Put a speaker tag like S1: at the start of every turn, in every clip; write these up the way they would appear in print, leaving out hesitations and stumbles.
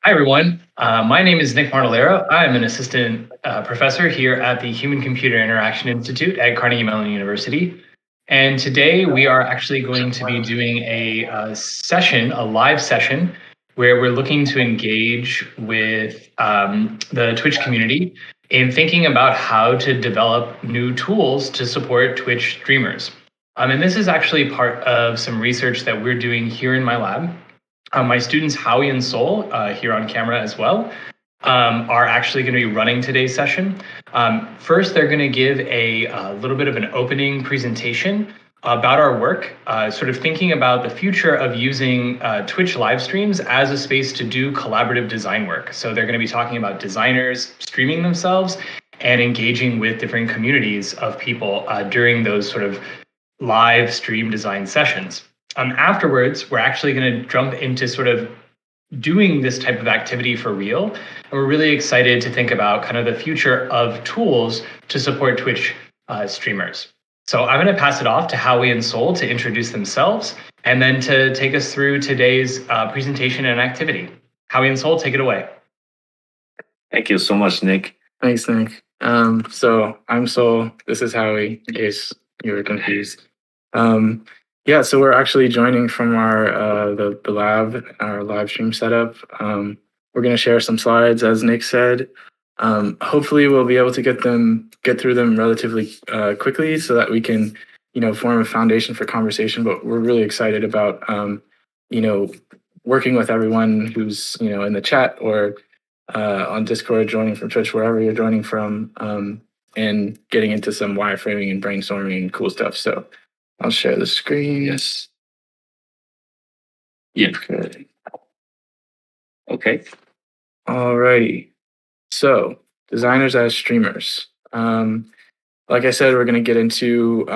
S1: Hi, everyone. My name is Nick Martelaro. I'm an assistant professor here at the Human Computer Interaction Institute at Carnegie Mellon University. And today we are actually going to be doing a session, a live session, where we're looking to engage with the Twitch community in thinking about how to develop new tools to support Twitch streamers. And this is actually part of some research that we're doing here in my lab. My students, Howie and Soul, here on camera as well, are actually going to be running today's session. First, they're going to give a little bit of an opening presentation about our work, sort of thinking about the future of using Twitch live streams as a space to do collaborative design work. So they're going to be talking about designers streaming themselves and engaging with different communities of people during those sort of live stream design sessions. Afterwards, we're actually going to jump into sort of doing this type of activity for real. And we're really excited to think about kind of the future of tools to support Twitch streamers. So I'm going to pass it off to Howie and Soul to introduce themselves and then to take us through today's presentation and activity. Howie and Soul, take it away.
S2: Thank you so much, Nick.
S3: Thanks, Nick. So I'm Soul. This is Howie, in case you were confused. Yeah, so we're actually joining from our the lab, our live stream setup. We're going to share some slides, as Nick said. Hopefully, we'll be able to get through them relatively quickly, so that we can, form a foundation for conversation. But we're really excited about, working with everyone who's in the chat or on Discord, joining from Twitch, wherever you're joining from, and getting into some wireframing and brainstorming and cool stuff. So I'll share the screen.
S2: Yes. Yeah. Okay.
S3: Alrighty. So designers as streamers. Like I said, we're going to get into,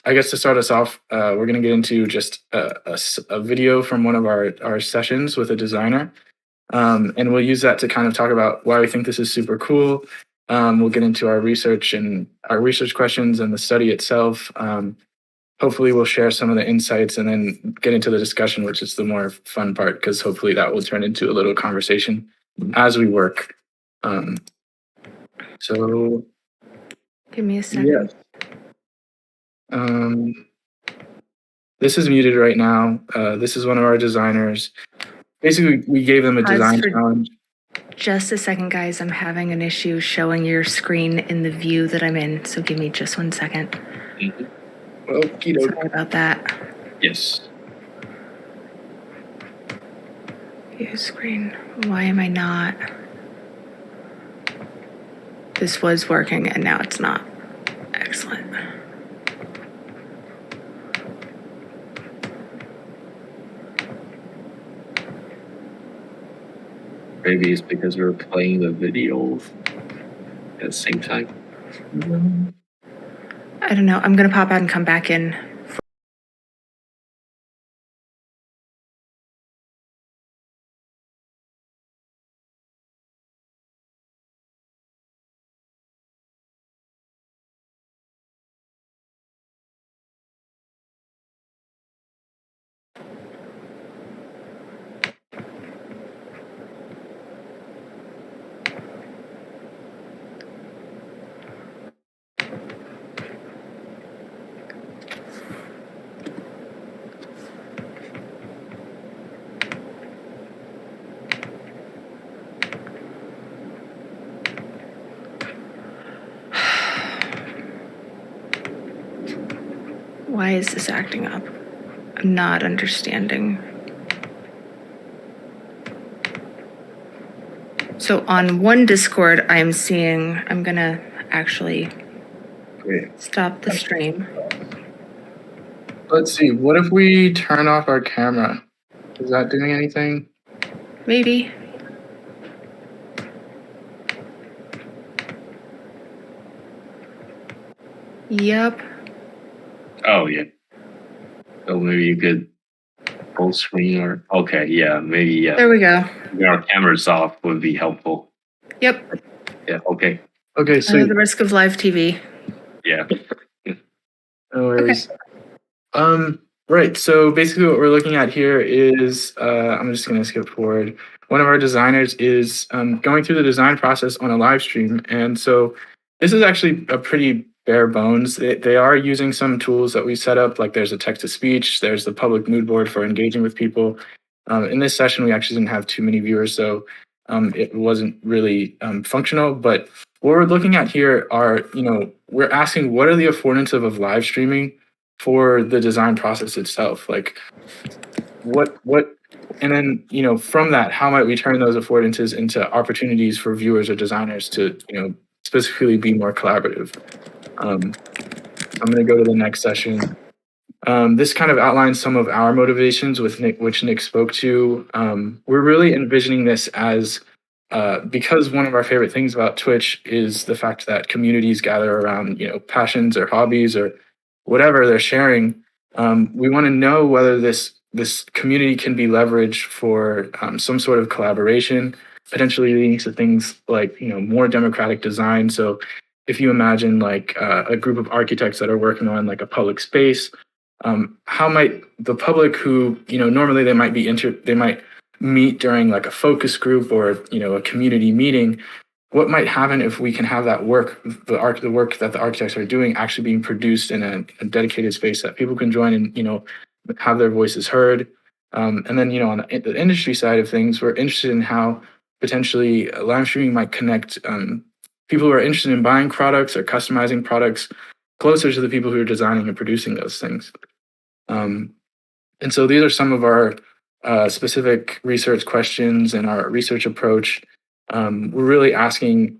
S3: I guess to start us off, we're going to get into just a video from one of our sessions with a designer. And we'll use that to kind of talk about why we think this is super cool. We'll get into our research and our research questions and the study itself. Hopefully we'll share some of the insights and then get into the discussion, which is the more fun part, because hopefully that will turn into a little conversation as we work. So
S4: give me a second.
S3: Yeah. This is muted right now. This is one of our designers. Basically, we gave them a design challenge.
S4: Just a second, guys. I'm having an issue showing your screen in the view that I'm in. So give me just 1 second.
S2: Mm-hmm.
S4: Sorry about that.
S2: Yes.
S4: View screen. Why am I not? This was working and now it's not. Excellent.
S2: Maybe it's because we're playing the video at the same time.
S4: I don't know. I'm going to pop out and come back in. Why is this acting up? I'm not understanding. So on one Discord, I'm gonna actually stop the stream.
S3: Let's see, what if we turn off our camera? Is that doing anything?
S4: Maybe. Yep.
S2: Oh, yeah. So maybe you could full screen or, okay, yeah, maybe, yeah.
S4: There we go.
S2: Our cameras off would be helpful.
S4: Yep.
S2: Yeah, okay.
S3: Okay, so
S4: the risk of live TV.
S2: Yeah.
S3: No worries. Okay. Right, so basically what we're looking at here is, I'm just gonna skip forward. one of our designers is going through the design process on a live stream. And so this is actually a pretty bare bones. They are using some tools that we set up, like there's a text to speech, there's the public mood board for engaging with people. In this session, we actually didn't have too many viewers, so it wasn't really functional. But what we're looking at here are, we're asking what are the affordances of live streaming for the design process itself? Like what, and then, from that, how might we turn those affordances into opportunities for viewers or designers to, specifically be more collaborative? I'm going to go to the next session. This kind of outlines some of our motivations which Nick spoke to. We're really envisioning this as because one of our favorite things about Twitch is the fact that communities gather around, passions or hobbies or whatever they're sharing. We want to know whether this community can be leveraged for some sort of collaboration, potentially leading to things like, more democratic design. So if you imagine like a group of architects that are working on like a public space, how might the public who, normally they might they might meet during like a focus group or, a community meeting, what might happen if we can have that work, the work that the architects are doing actually being produced in a dedicated space that people can join and, have their voices heard. And then, on the industry side of things, we're interested in how potentially live streaming might connect people who are interested in buying products or customizing products closer to the people who are designing and producing those things. And so these are some of our specific research questions and our research approach. We're really asking,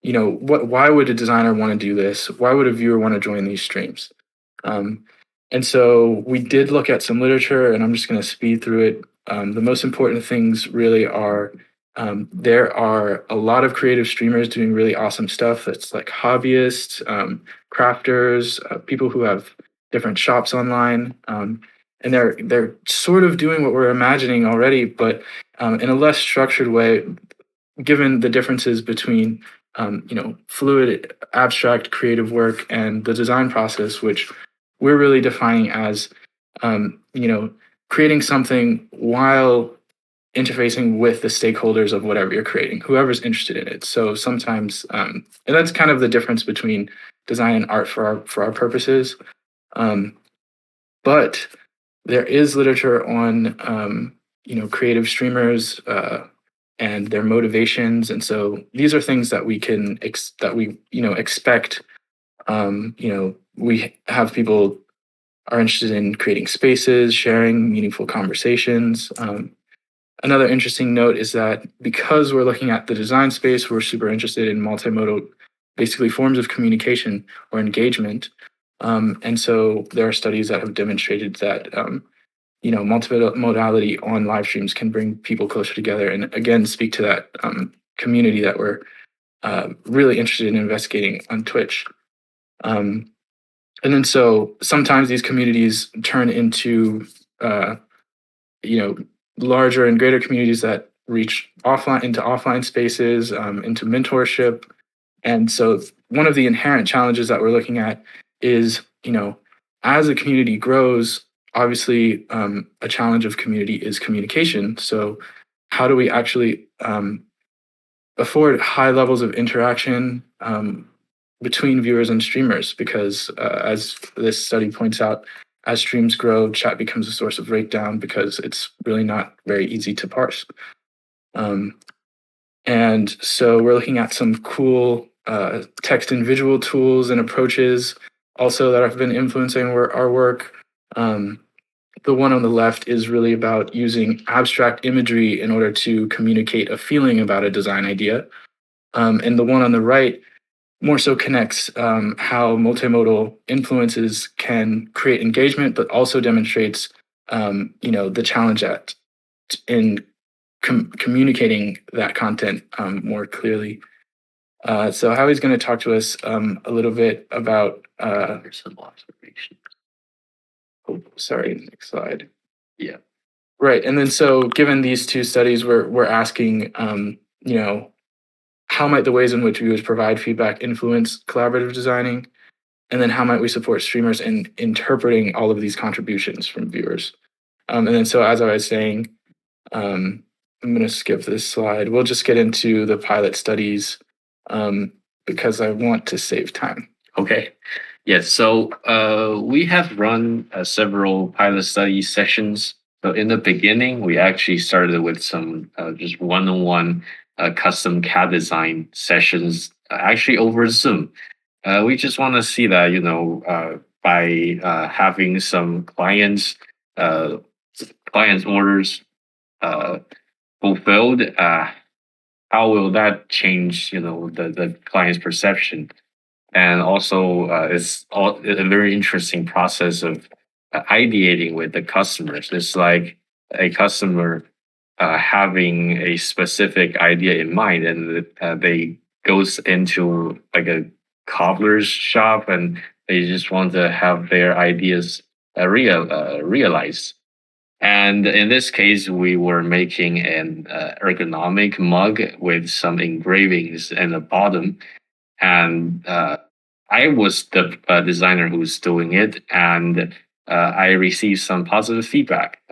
S3: why would a designer want to do this? Why would a viewer want to join these streams? And so we did look at some literature, and I'm just going to speed through it. The most important things really are there are a lot of creative streamers doing really awesome stuff. That's like hobbyists, crafters, people who have different shops online, and they're sort of doing what we're imagining already, but in a less structured way, given the differences between fluid, abstract, creative work and the design process, which we're really defining as creating something while interfacing with the stakeholders of whatever you're creating, whoever's interested in it. So sometimes, and that's kind of the difference between design and art for our purposes. But there is literature on creative streamers and their motivations, and so these are things that we can expect. We have people are interested in creating spaces, sharing meaningful conversations. Another interesting note is that because we're looking at the design space, we're super interested in multimodal, basically forms of communication or engagement. And so there are studies that have demonstrated that, multimodality on live streams can bring people closer together and again, speak to that community that we're really interested in investigating on Twitch. And then so sometimes these communities turn into, larger and greater communities that reach into offline spaces, into mentorship. And so one of the inherent challenges that we're looking at is, as a community grows, obviously a challenge of community is communication. So how do we actually afford high levels of interaction between viewers and streamers? Because as this study points out, as streams grow, chat becomes a source of breakdown because it's really not very easy to parse. And so we're looking at some cool text and visual tools and approaches also that have been influencing our work. The one on the left is really about using abstract imagery in order to communicate a feeling about a design idea. And the one on the right more so connects how multimodal influences can create engagement, but also demonstrates, the challenge in communicating that content more clearly. So Howie's going to talk to us a little bit about.
S2: Here's some observations.
S3: Oh, sorry, next slide.
S2: Yeah.
S3: Right, and then so given these two studies, we're asking, how might the ways in which viewers provide feedback influence collaborative designing? And then how might we support streamers in interpreting all of these contributions from viewers? And then so as I was saying, I'm going to skip this slide. We'll just get into the pilot studies because I want to save time.
S2: Okay. Yes. So we have run several pilot study sessions. So in the beginning, we actually started with some just one-on-one custom CAD design sessions, actually over Zoom. We just want to see that, by having some clients' orders fulfilled, how will that change, the client's perception? And also, it's a very interesting process of ideating with the customers. It's like a customer having a specific idea in mind, and they goes into like a cobbler's shop, and they just want to have their ideas realized. And in this case, we were making an ergonomic mug with some engravings in the bottom, and I was the designer who's doing it, and I received some positive feedback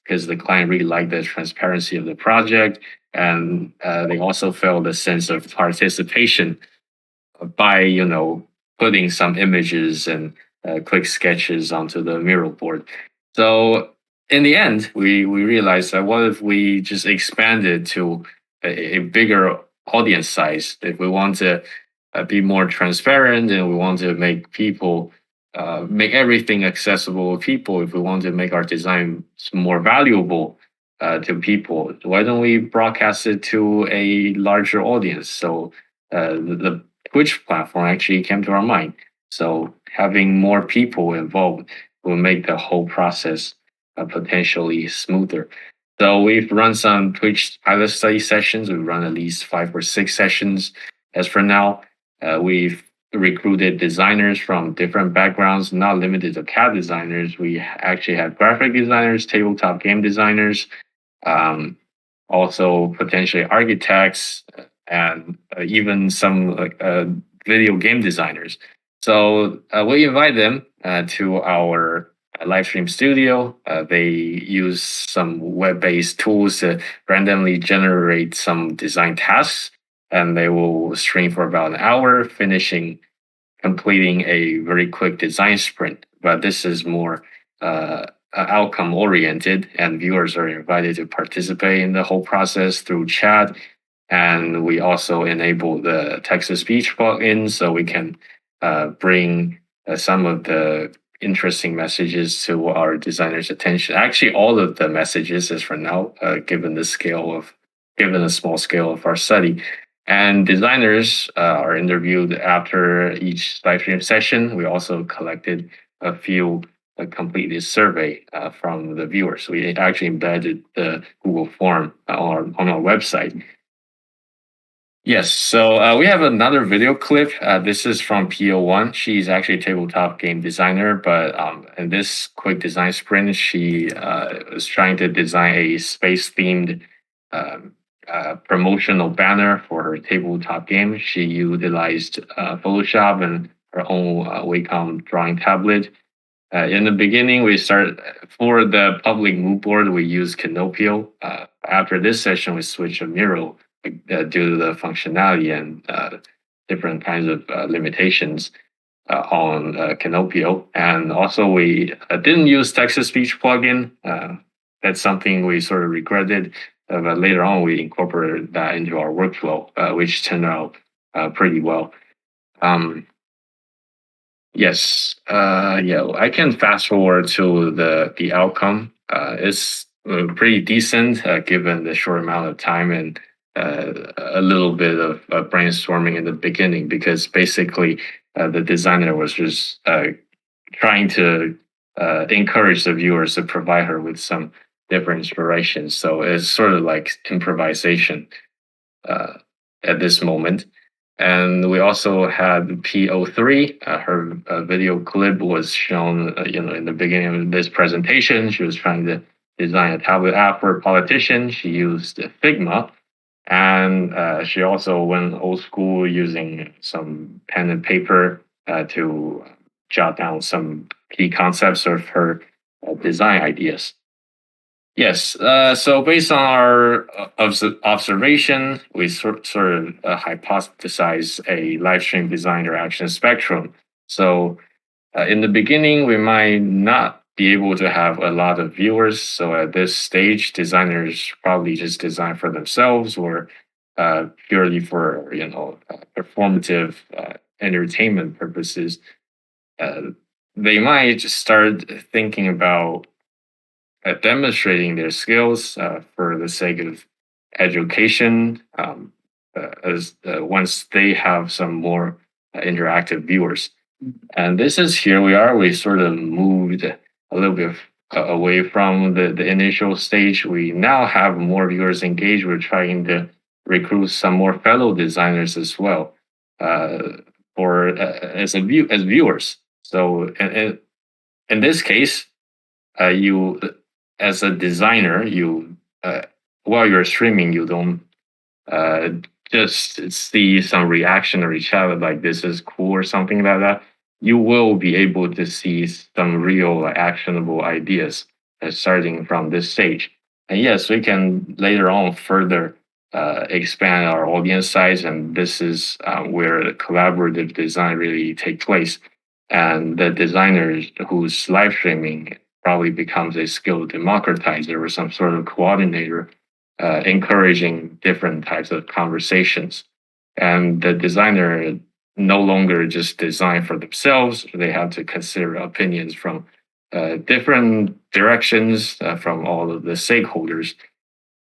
S2: because the client really liked the transparency of the project, and they also felt a sense of participation by putting some images and quick sketches onto the mural board. So in the end, we realized that what if we just expanded to a bigger audience size? If we want to be more transparent and we want to make people make everything accessible to people, if we want to make our design more valuable to people, why don't we broadcast it to a larger audience? So the Twitch platform actually came to our mind. So having more people involved will make the whole process potentially smoother. So we've run some Twitch pilot study sessions. We've run at least 5 or 6 sessions. As for now, we've recruited designers from different backgrounds, not limited to CAD designers. We actually have graphic designers, tabletop game designers, also potentially architects, and even some video game designers. So we invite them to our live stream studio. They use some web-based tools to randomly generate some design tasks, and they will stream for about an hour, completing a very quick design sprint. But this is more outcome oriented, and viewers are invited to participate in the whole process through chat. And we also enable the text-to-speech plugin, so we can bring some of the interesting messages to our designers' attention. Actually, all of the messages is for now, given the small scale of our study. And designers are interviewed after each live stream session. We also collected a few completed survey from the viewers. We actually embedded the Google form on our website. Yes, so we have another video clip. This is from PO1. She's actually a tabletop game designer, but in this quick design sprint, she was trying to design a space-themed promotional banner for her tabletop game. She utilized Photoshop and her own Wacom drawing tablet. In the beginning, we started for the public mood board, we used Canopio. After this session, we switched to Miro due to the functionality and different kinds of limitations on Canopio. And also, we didn't use text-to-speech plugin. That's something we sort of regretted. But later on, we incorporated that into our workflow, which turned out pretty well. Yes, yeah, I can fast forward to the outcome. It's pretty decent given the short amount of time and a little bit of brainstorming in the beginning, because basically the designer was just trying to encourage the viewers to provide her with some different inspirations. So it's sort of like improvisation at this moment. And we also had PO3. Her video clip was shown, in the beginning of this presentation. She was trying to design a tablet app for a politician. She used Figma, and she also went old school using some pen and paper to jot down some key concepts of her design ideas. Yes. So based on our observation, we sort of hypothesize a live stream design interaction spectrum. So in the beginning, we might not be able to have a lot of viewers. So at this stage, designers probably just design for themselves or purely for performative entertainment purposes. Uh, they might just start thinking about demonstrating their skills for the sake of education. As once they have some more interactive viewers. And this is here we are. We sort of moved a little bit away from the initial stage. We now have more viewers engaged. We're trying to recruit some more fellow designers as well, for as viewers. So in this case, you as a designer, you while you're streaming, you don't uh, just see some reactionary chat like this is cool or something like that. You will be able to see some real actionable ideas starting from this stage. And yes, we can later on further expand our audience size, and this is where the collaborative design really take place. And the designers who's live streaming probably becomes a skill democratizer or some sort of coordinator, encouraging different types of conversations. And the designer no longer just design for themselves; they have to consider opinions from different directions from all of the stakeholders.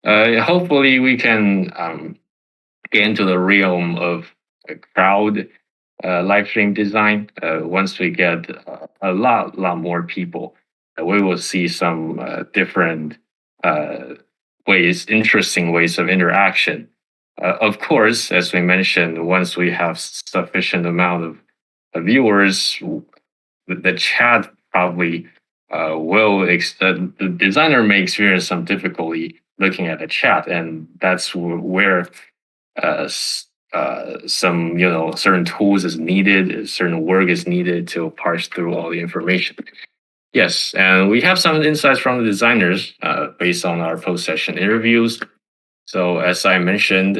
S2: Hopefully, we can get into the realm of crowd live stream design. Once we get lot more people, we will see some different interesting ways of interaction. Of course, as we mentioned, once we have sufficient amount of viewers, the chat probably the designer may experience some difficulty looking at the chat, and that's where some certain tools is needed, certain work is needed to parse through all the information. Yes, and we have some insights from the designers based on our post-session interviews. So as I mentioned,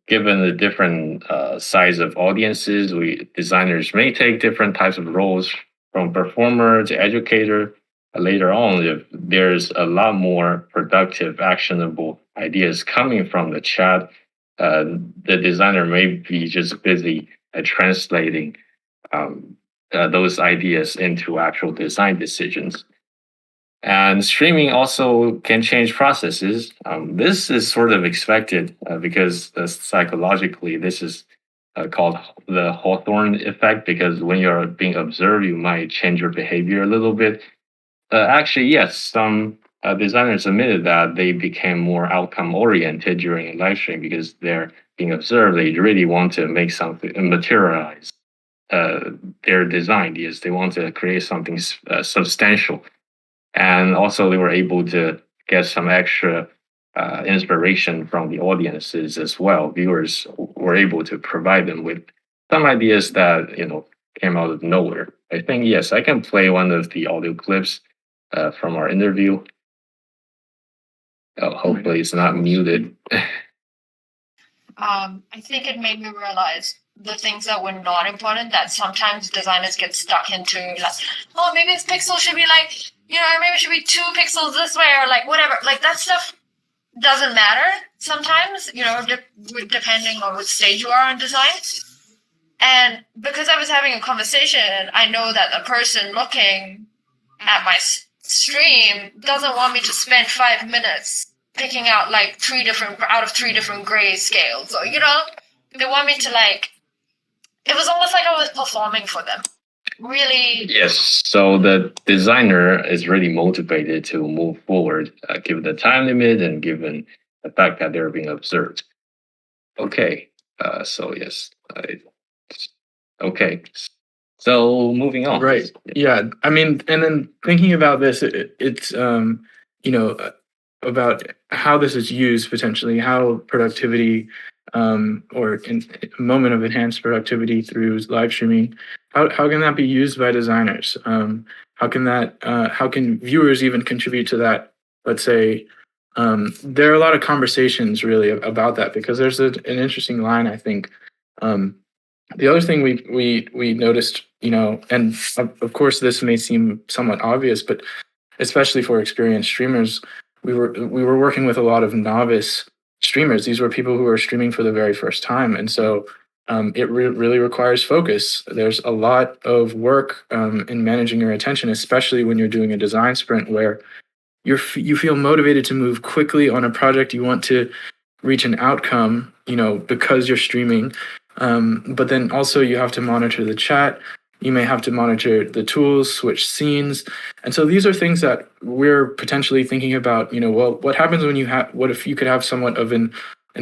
S2: given the different size of audiences, designers may take different types of roles from performer to educator. Later on, if there's a lot more productive, actionable ideas coming from the chat, the designer may be just busy translating those ideas into actual design decisions. And streaming also can change processes. This is sort of expected because psychologically, this is called the Hawthorne effect, because when you're being observed, you might change your behavior a little bit. Actually, yes, some designers admitted that they became more outcome oriented during a live stream because they're being observed. They really want to make something materialize their design. Yes, they want to create something substantial. And also, they were able to get some extra inspiration from the audiences as well. Viewers were able to provide them with some ideas that came out of nowhere. I think yes, I can play one of the audio clips from our interview. Oh, hopefully, it's not muted.
S5: I think it made me realize the things that were not important that sometimes designers get stuck into, like, oh, maybe this pixel should be like, maybe it should be 2 pixels this way or like whatever. Like that stuff doesn't matter sometimes, depending on which stage you are in design. And because I was having a conversation, I know that the person looking at my stream doesn't want me to spend 5 minutes picking out like 3 different gray scales. So, they want me to it was almost like I was performing for them. Really?
S2: Yes. So the designer is really motivated to move forward, given the time limit and given the fact that they're being observed. Okay. So yes. Okay. So moving on.
S3: Right. Yeah. I mean, and then thinking about this, it's about how this is used potentially, how productivity or a moment of enhanced productivity through live streaming, how can that be used by designers? How can viewers even contribute to that? Let's say there are a lot of conversations really about that, because there's an interesting line, I think. The other thing we noticed, and of course this may seem somewhat obvious, but especially for experienced streamers, we were working with a lot of novice streamers. These were people who were streaming for the very first time, and so it really requires focus. There's a lot of work in managing your attention, especially when you're doing a design sprint where you feel motivated to move quickly on a project. You want to reach an outcome, because you're streaming. But then also you have to monitor the chat. You may have to monitor the tools, switch scenes. And so these are things that we're potentially thinking about, well, what happens when what if you could have somewhat of an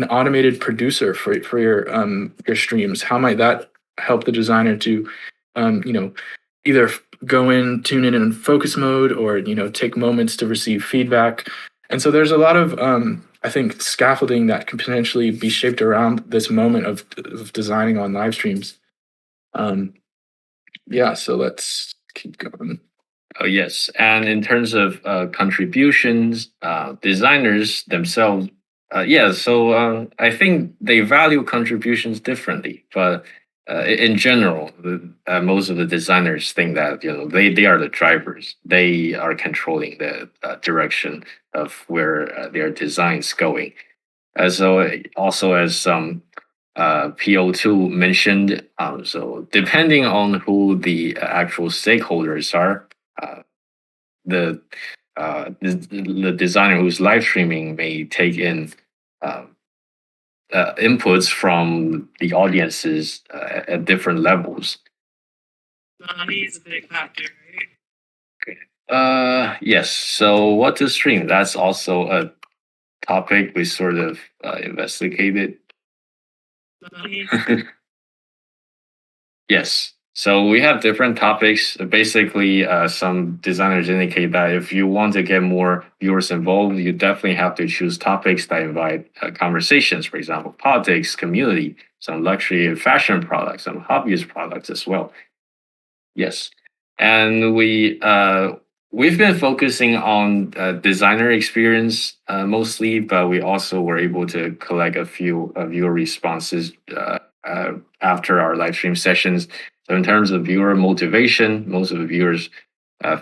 S3: automated producer for your streams? How might that help the designer to, either tune in focus mode, or, take moments to receive feedback. And so there's a lot of, I think, scaffolding that can potentially be shaped around this moment of designing on live streams. So let's keep going.
S2: Oh, yes. And in terms of contributions, designers themselves, I think they value contributions differently. But in general, most of the designers think that they are the drivers. They are controlling the direction of where their design's going. So also, as PO2 mentioned, so depending on who the actual stakeholders are, the designer who's live streaming may take in inputs from the audiences at different levels.
S6: Money is a big factor, right?
S2: Okay. Yes. So what to stream? That's also a topic we sort of investigated.
S6: Money.
S2: Yes. So we have different topics. Basically, some designers indicate that if you want to get more viewers involved, you definitely have to choose topics that invite conversations. For example, politics, community, some luxury and fashion products, some hobbyist products as well. Yes, and we've been focusing on designer experience mostly, but we also were able to collect a few viewer responses after our live stream sessions. So in terms of viewer motivation, most of the viewers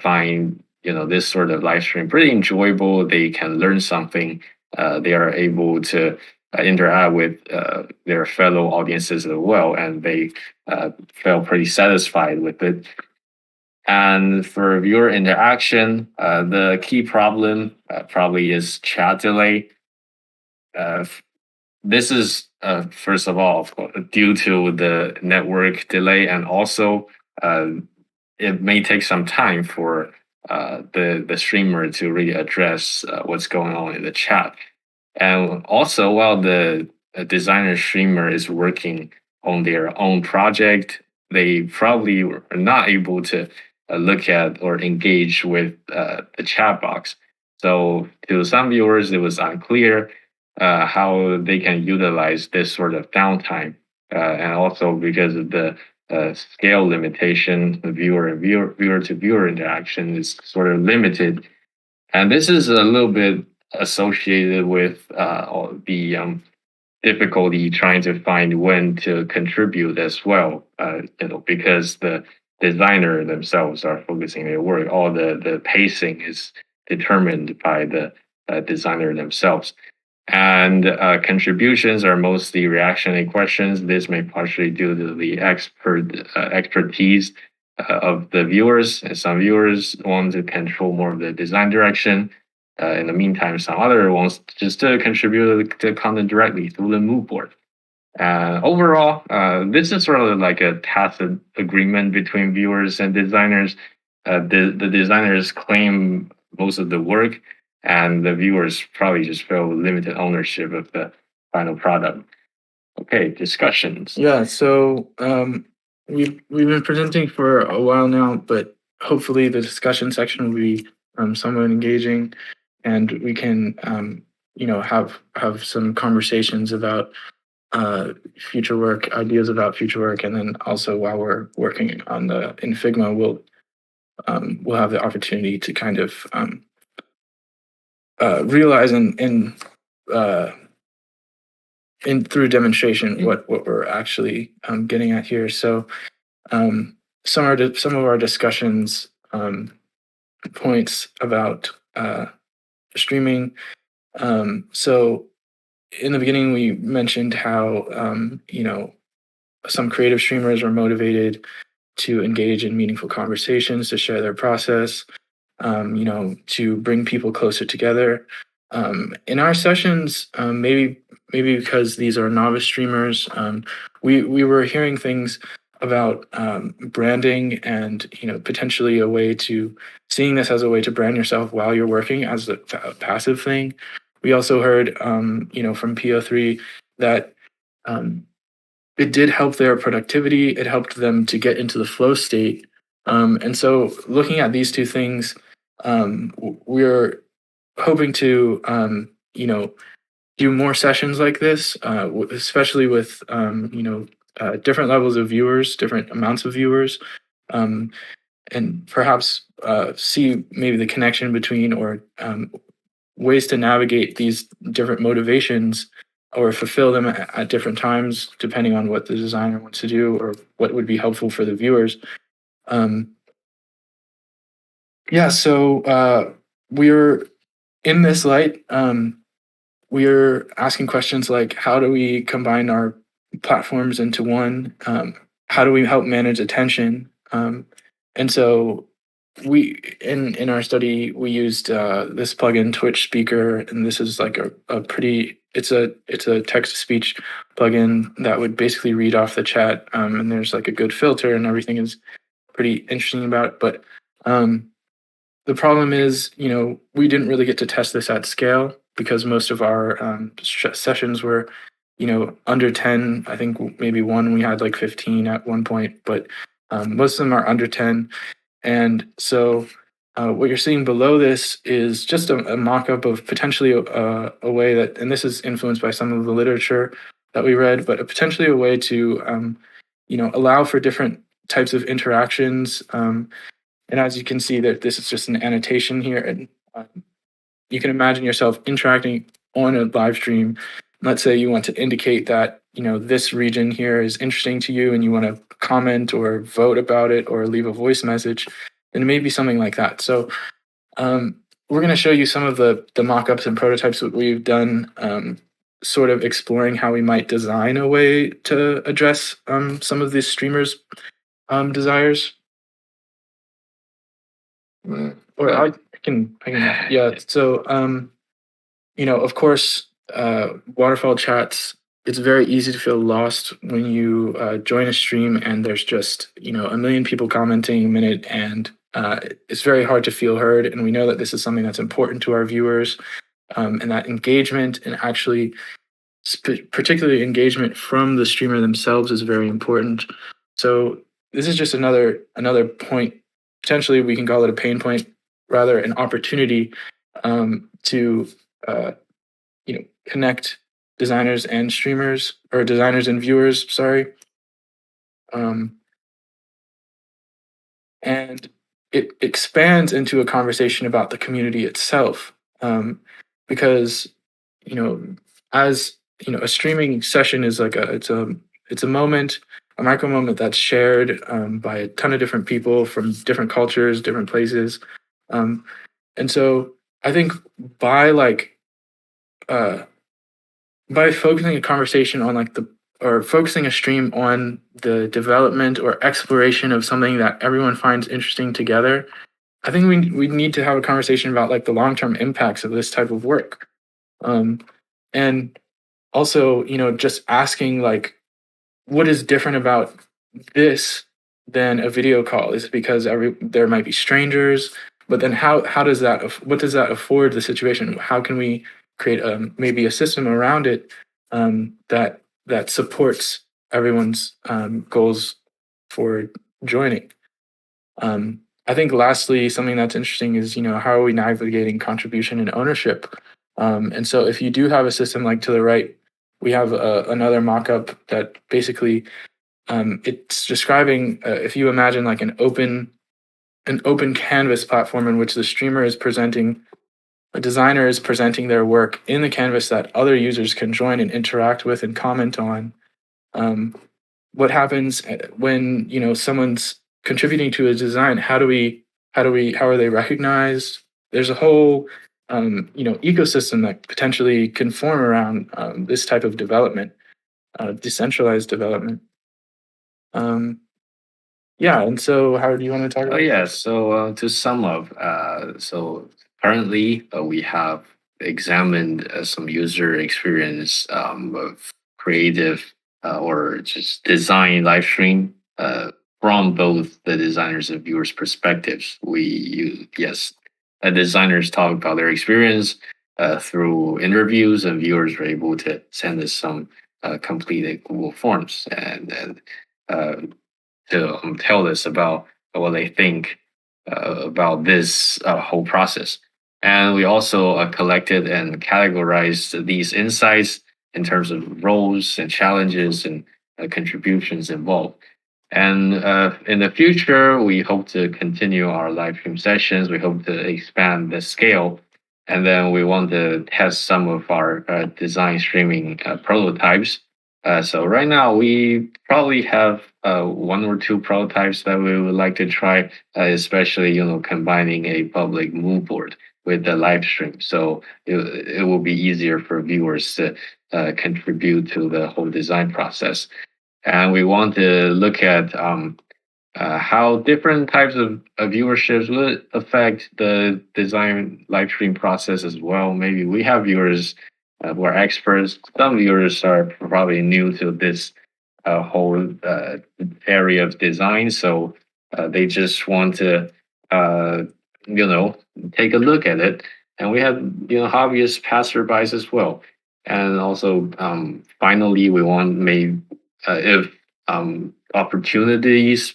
S2: find this sort of live stream pretty enjoyable. They can learn something. They are able to interact with their fellow audiences as well, and they felt pretty satisfied with it. And for viewer interaction, the key problem probably is chat delay. This is, first of all, due to the network delay, and also it may take some time for the streamer to really address what's going on in the chat. And also, while the designer streamer is working on their own project, they probably are not able to look at or engage with the chat box. So to some viewers, it was unclear how they can utilize this sort of downtime. And also because of the scale limitation, the viewer to viewer interaction is sort of limited. And this is a little bit associated with the difficulty trying to find when to contribute as well, because the designer themselves are focusing their work. All the pacing is determined by the designer themselves. And contributions are mostly reactionary questions. This may partially due to the expertise of the viewers. And some viewers want to control more of the design direction. In the meantime, some other wants just to contribute to content directly through the mood board. Overall, this is sort of like a tacit agreement between viewers and designers. The designers claim most of the work, and the viewers probably just feel limited ownership of the final product. Okay, discussions.
S3: Yeah, so we've been presenting for a while now, but hopefully the discussion section will be somewhat engaging. and we can have some conversations about future work, ideas about future work, and then also while we're working on in Figma, we'll have the opportunity to kind of realize in through demonstration what we're actually getting at here. So some of our discussions points about streaming. So in the beginning, we mentioned how some creative streamers are motivated to engage in meaningful conversations, to share their process, to bring people closer together. In our sessions, maybe because these are novice streamers, we were hearing things about branding and potentially a way to seeing this as a way to brand yourself while you're working as a passive thing. We also heard from PO3 that it did help their productivity. It helped them to get into the flow state. And so looking at these two things, we're hoping to do more sessions like this, especially with different levels of viewers, different amounts of viewers, and perhaps see maybe the connection between or ways to navigate these different motivations or fulfill them at different times, depending on what the designer wants to do or what would be helpful for the viewers. So we're in this light. We're asking questions like, how do we combine our platforms into one? How do we help manage attention? And so we in our study we used this plugin Twitch Speaker, and this is like a pretty it's a text to speech plugin that would basically read off the chat, and there's like a good filter and everything is pretty interesting about it. But the problem is, we didn't really get to test this at scale because most of our sessions were under 10. I think maybe one we had like 15 at one point, but most of them are under 10. And so what you're seeing below this is just a mock-up of potentially a way that, and this is influenced by some of the literature that we read, but potentially a way to, allow for different types of interactions. And as you can see, that this is just an annotation here, and you can imagine yourself interacting on a live stream. Let's say you want to indicate that this region here is interesting to you and you want to comment or vote about it or leave a voice message, and it may be something like that. So we're going to show you some of the mock-ups and prototypes that we've done, sort of exploring how we might design a way to address some of these streamers' desires. Or I can yeah. So of course, waterfall chats, it's very easy to feel lost when you join a stream and there's just a million people commenting a minute, and it's very hard to feel heard. And we know that this is something that's important to our viewers, and that engagement, and actually particularly engagement from the streamer themselves, is very important. So this is just another point. Potentially we can call it a pain point, rather an opportunity to connect designers and streamers, or designers and viewers, sorry. And it expands into a conversation about the community itself, because as a streaming session is like it's a moment, a micro moment that's shared by a ton of different people from different cultures, different places, and so I think by focusing a conversation on or focusing a stream on the development or exploration of something that everyone finds interesting together, I think we need to have a conversation about the long-term impacts of this type of work, and also just asking what is different about this than a video call? Is it because there might be strangers? But then what does that afford the situation? How can we create maybe a system around it that supports everyone's goals for joining? I think lastly, something that's interesting is, how are we navigating contribution and ownership? And so if you do have a system like to the right, we have another mock-up that basically it's describing if you imagine like an open canvas platform in which the streamer is presenting, a designer is presenting their work in the canvas that other users can join and interact with and comment on. What happens when someone's contributing to a design? How are they recognized? There's a whole ecosystem that potentially can form around this type of development, decentralized development. Yeah, and so how do you want to talk
S2: Oh
S3: about
S2: yeah.
S3: that?
S2: So to sum up, so currently we have examined some user experience of creative or just design live stream from both the designers and viewers' perspectives. We use yes, designers talk about their experience through interviews, and viewers were able to send us some completed Google Forms and uh, to tell us about what they think about this whole process. And we also collected and categorized these insights in terms of roles and challenges and contributions involved. And in the future, we hope to continue our live stream sessions. We hope to expand the scale. And then we want to test some of our design streaming prototypes. So right now, we probably have one or two prototypes that we would like to try, especially combining a public mood board with the live stream. So it will be easier for viewers to contribute to the whole design process. And we want to look at how different types of viewerships would affect the design live stream process as well. Maybe we have viewers who are experts. Some viewers are probably new to this whole area of design, so they just want to, uh, take a look at it. And we have hobbyist passerbys as well. And also, finally, we want maybe if opportunities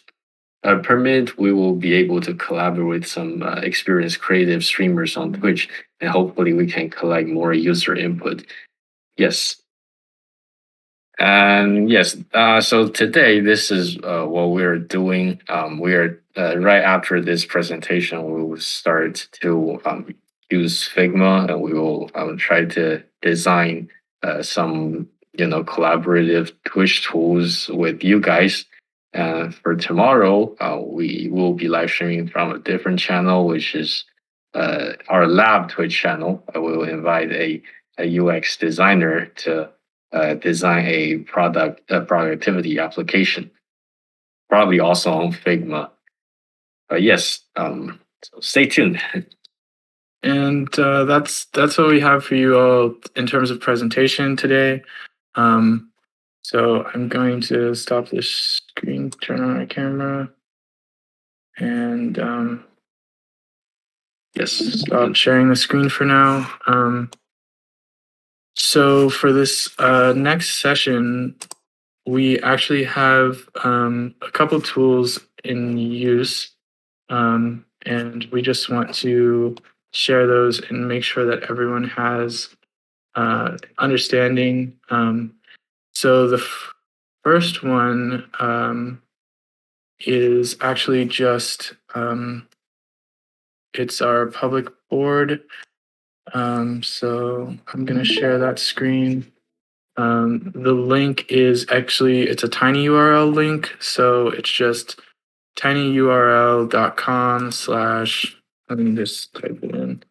S2: permit, we will be able to collaborate with some experienced creative streamers on Twitch, and hopefully we can collect more user input. Yes. And yes, so today this is what we're doing. We're right after this presentation, we will start to use Figma, and we will try to design some collaborative Twitch tools with you guys. For tomorrow, we will be live streaming from a different channel, which is our lab Twitch channel. I will invite a UX designer to design a productivity application, probably also on Figma. Yes, so stay tuned.
S3: And that's what we have for you all in terms of presentation today. So I'm going to stop this screen, turn on my camera, and
S2: Yes.
S3: stop sharing the screen for now. So for this next session, we actually have a couple tools in use, and we just want to share those and make sure that everyone has understanding. So the first one is actually just it's our public board. So I'm going to share that screen. The link is actually, it's a tiny URL link. So it's just tinyurl.com / let me just type it in.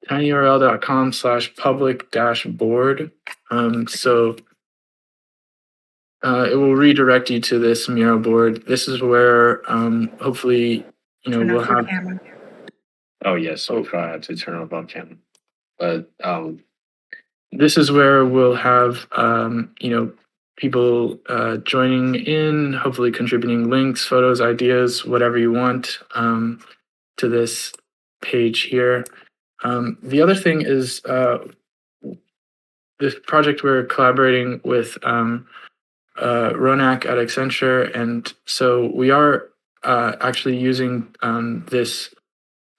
S3: tinyurl.com / public board. So it will redirect you to this Miro board. This is where hopefully
S4: Turn
S3: we'll
S4: off your
S3: have.
S4: camera.
S2: Oh yes, we'll try to turn off our camera. But
S3: this is where we'll have people joining in, hopefully contributing links, photos, ideas, whatever you want to this page here. The other thing is this project we're collaborating with Ronak at Accenture, and so we are actually using this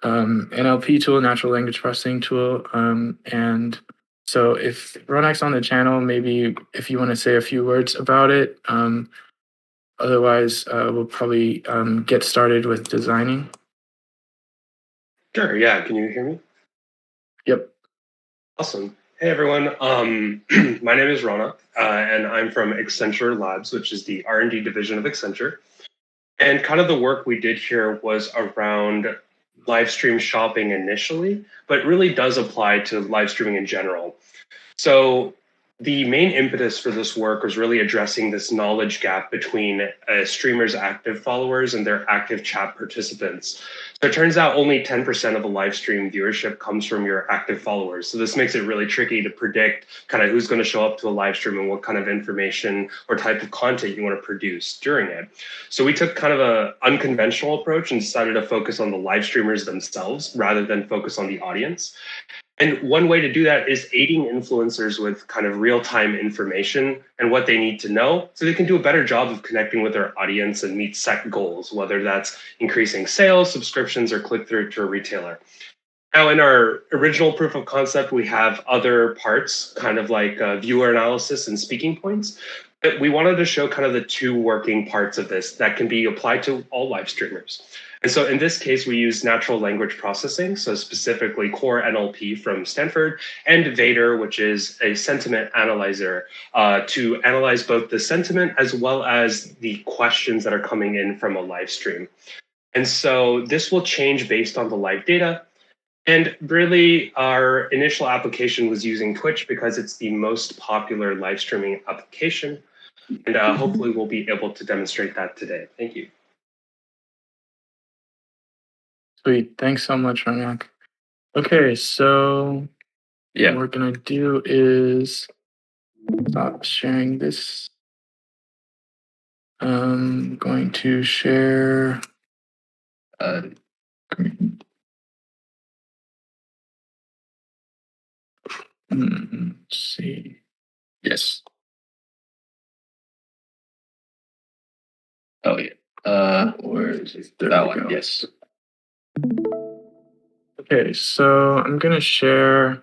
S3: NLP tool, natural language processing tool. And so if Ronak's on the channel, maybe if you want to say a few words about it. Otherwise, we'll probably get started with designing.
S7: Sure, yeah. Can you hear me?
S3: Yep.
S7: Awesome. Hey, everyone. My name is Ronak, and I'm from Accenture Labs, which is the R&D division of Accenture. And kind of the work we did here was around live stream shopping initially, but really does apply to live streaming in general. So the main impetus for this work was really addressing this knowledge gap between a streamer's active followers and their active chat participants. So it turns out only 10% of a live stream viewership comes from your active followers. So this makes it really tricky to predict kind of who's going to show up to a live stream and what kind of information or type of content you want to produce during it. So we took kind of an unconventional approach and decided to focus on the live streamers themselves rather than focus on the audience. And one way to do that is aiding influencers with kind of real-time information and what they need to know so they can do a better job of connecting with their audience and meet set goals, whether that's increasing sales, subscriptions, or click-through to a retailer. Now, in our original proof of concept, we have other parts, kind of like viewer analysis and speaking points. But we wanted to show kind of the two working parts of this that can be applied to all live streamers. And so in this case, we use natural language processing, so specifically core NLP from Stanford, and Vader, which is a sentiment analyzer, to analyze both the sentiment as well as the questions that are coming in from a live stream. And so this will change based on the live data. And really, our initial application was using Twitch because it's the most popular live streaming application. And hopefully we'll be able to demonstrate that today. Thank you.
S3: Sweet. Thanks so much, Ronak. Okay, so
S2: Yeah.
S3: what we're going to do is stop sharing this. I'm going to share. Let's see.
S2: Yes. Oh yeah.
S3: Where is it? There
S2: That
S3: we
S2: one.
S3: go.
S2: Yes.
S3: Okay, so I'm gonna share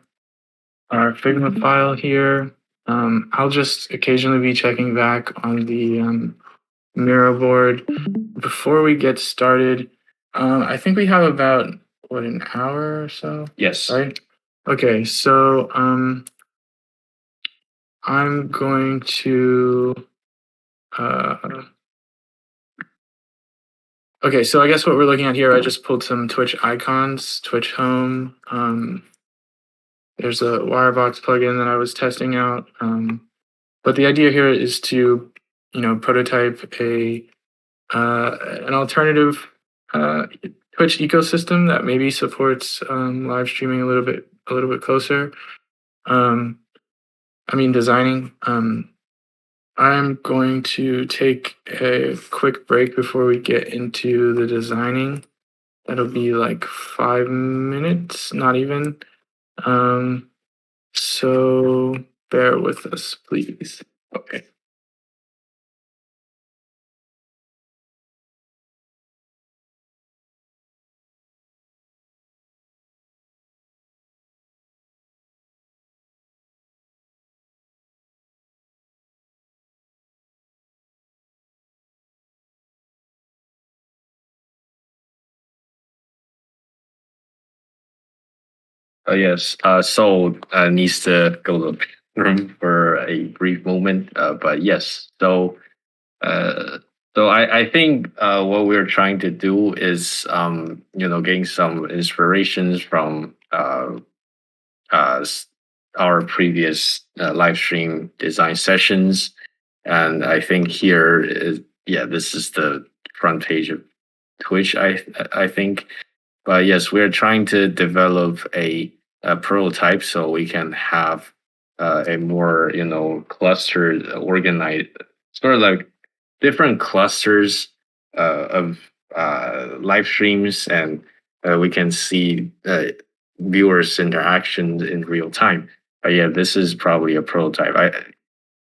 S3: our Figma file here. I'll just occasionally be checking back on the Miro board. Before we get started, I think we have about an hour or so,
S2: Yes.
S3: right? Okay, so I'm going to okay, so I guess what we're looking at here, I just pulled some Twitch icons, Twitch home. There's a Wirebox plugin that I was testing out. But the idea here is to, prototype an alternative Twitch ecosystem that maybe supports live streaming a little bit closer. Designing. I'm going to take a quick break before we get into the designing. That'll be like 5 minutes, not even. So bear with us, please. Okay.
S2: Yes. Soul needs to go to the room for a brief moment. But yes. So I think what we're trying to do is getting some inspirations from our previous live stream design sessions, and I think here is this is the front page of Twitch. I think. But yes, we're trying to develop a prototype so we can have a more, clustered, organized, sort of like different clusters of live streams, and we can see viewers' interactions in real time. But yeah, this is probably a prototype.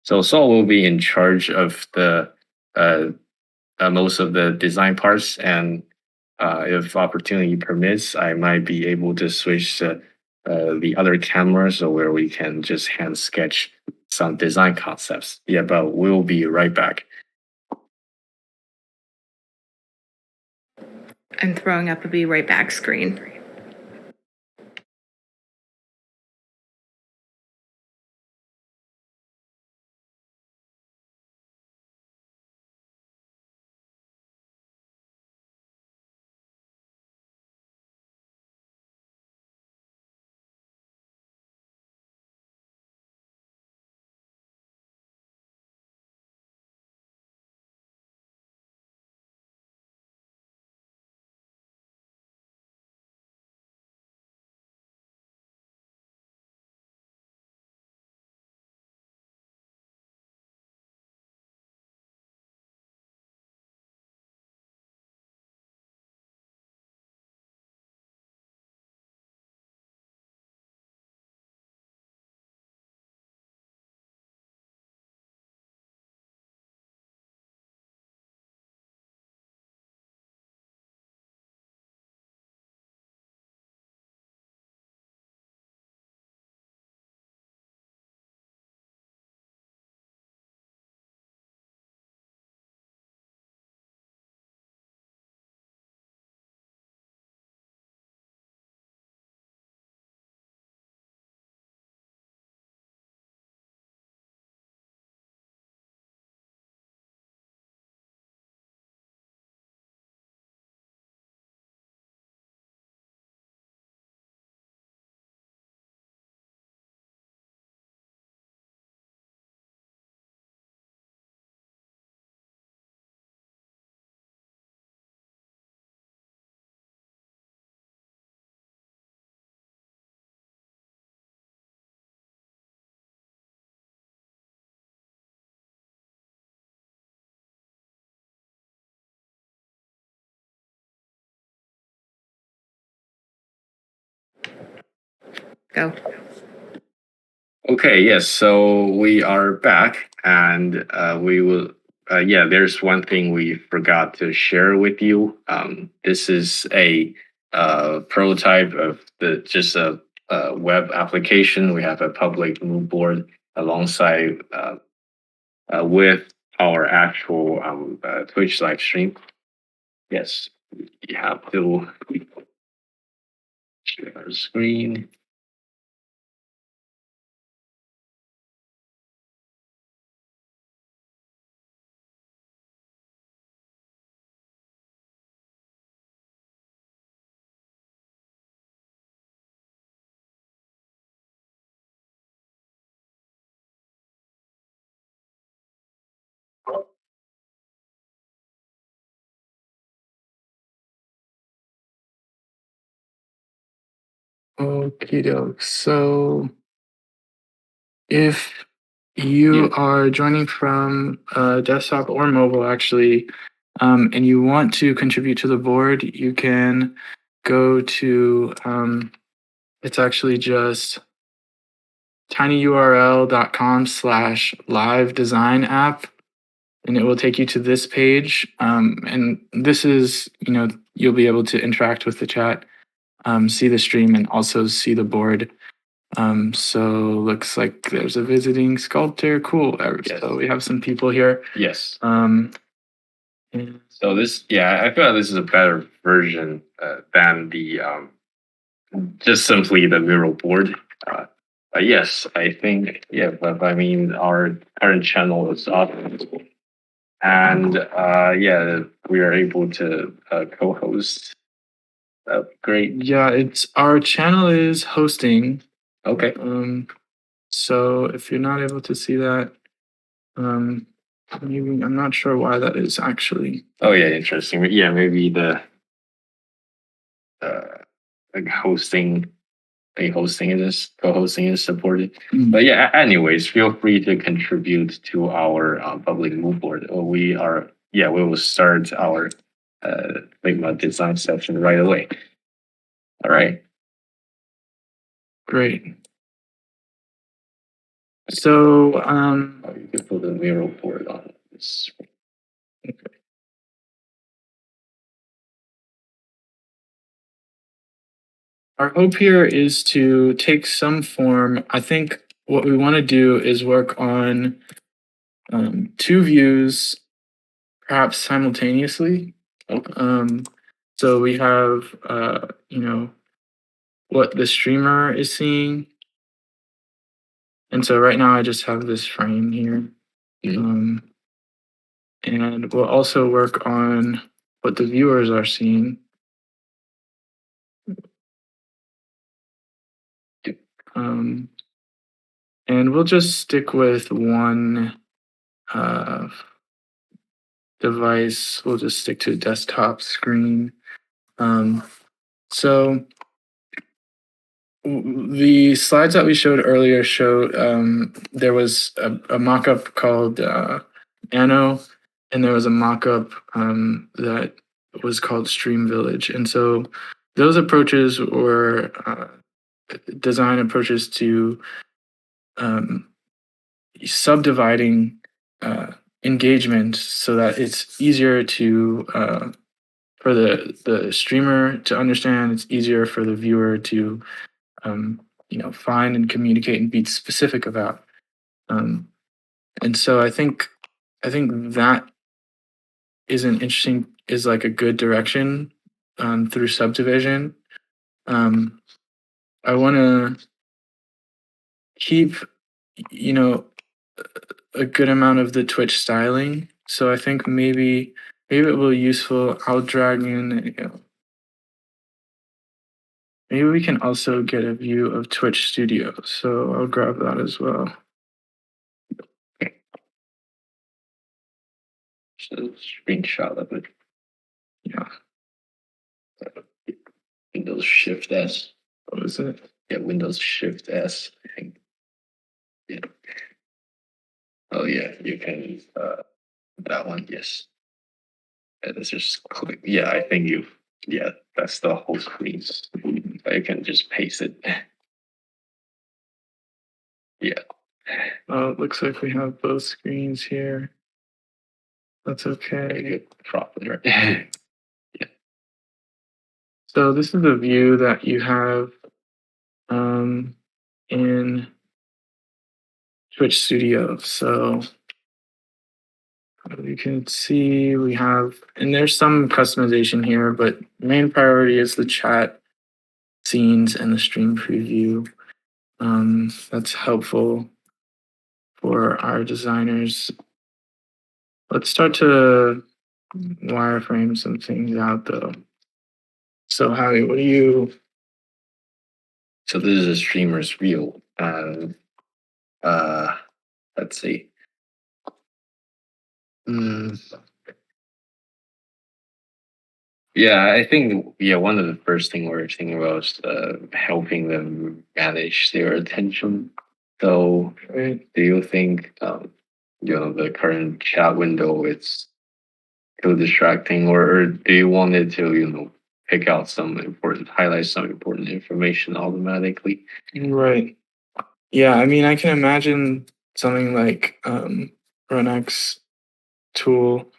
S2: So Saul will be in charge of the most of the design parts, and if opportunity permits, I might be able to switch to the other cameras, so where we can just hand sketch some design concepts. Yeah, but we'll be right back.
S4: I'm throwing up a be right back screen. Go.
S2: Okay, yes. So we are back, and we will. Yeah, there's one thing we forgot to share with you. This is a prototype of the just a web application. We have a public mood board alongside with our actual Twitch live stream. Yes, you have to share our screen.
S3: Okie doke. So if you
S2: Yeah.
S3: are joining from desktop or mobile, actually, and you want to contribute to the board, you can go to, it's actually just tinyurl.com/live design app, and it will take you to this page. And this is, you'll be able to interact with the chat, see the stream, and also see the board. So looks like there's a visiting sculptor. Cool.
S2: Yes.
S3: So we have some people here.
S2: Yes.
S3: And
S2: So this, yeah, I feel like this is a better version than the just simply the mural board. But yes, I think, yeah, but I mean, our current channel is up, and yeah, we are able to co-host. Great.
S3: yeah, it's our channel is hosting.
S2: Okay.
S3: So if you're not able to see that, maybe I'm not sure why that is actually.
S2: Oh yeah, interesting. Yeah, maybe the like hosting co-hosting is supported. But yeah, anyways, feel free to contribute to our public mood board. We will start our Figma design session right away. All right.
S3: Great. So
S2: You can put the mural board on this.
S3: our hope here is to take some form. I think what we want to do is work on two views, perhaps simultaneously. So we have, what the streamer is seeing. And so right now I just have this frame here. And we'll also work on what the viewers are seeing. And we'll just stick with one device. We'll just stick to desktop screen. So the slides that we showed earlier showed there was a mock-up called Anno, and there was a mock-up that was called Stream Village. And so those approaches were design approaches to subdividing engagement so that it's easier to for the streamer to understand. It's easier for the viewer to find and communicate and be specific about. And so I think that is like a good direction through subdivision. I want to keep a good amount of the Twitch styling. So I think maybe it will be useful. I'll drag in, maybe we can also get a view of Twitch Studio. So I'll grab that as well.
S2: So screenshot of it.
S3: Yeah.
S2: Windows Shift S.
S3: What is it?
S2: Yeah, Windows Shift S, I think. Yeah. Oh yeah, you can that one, yes. Let's just click. Yeah, I think that's the whole screen. I can just paste it. Yeah.
S3: Oh, it looks like we have both screens here. That's okay.
S2: Very good. Properly, right? Yeah.
S3: So this is a view that you have in Twitch Studio. So you can see we have, and there's some customization here, but main priority is the chat scenes and the stream preview. That's helpful for our designers. Let's start to wireframe some things out though. So Howie, what do you?
S2: So this is a streamer's view. Let's see. Yeah, I think one of the first thing we're thinking about is helping them manage their attention. So, do you think the current chat window it's too distracting, or do you want it to pick out highlight some important information automatically?
S3: Right. Yeah, I mean, I can imagine something like Runx tool,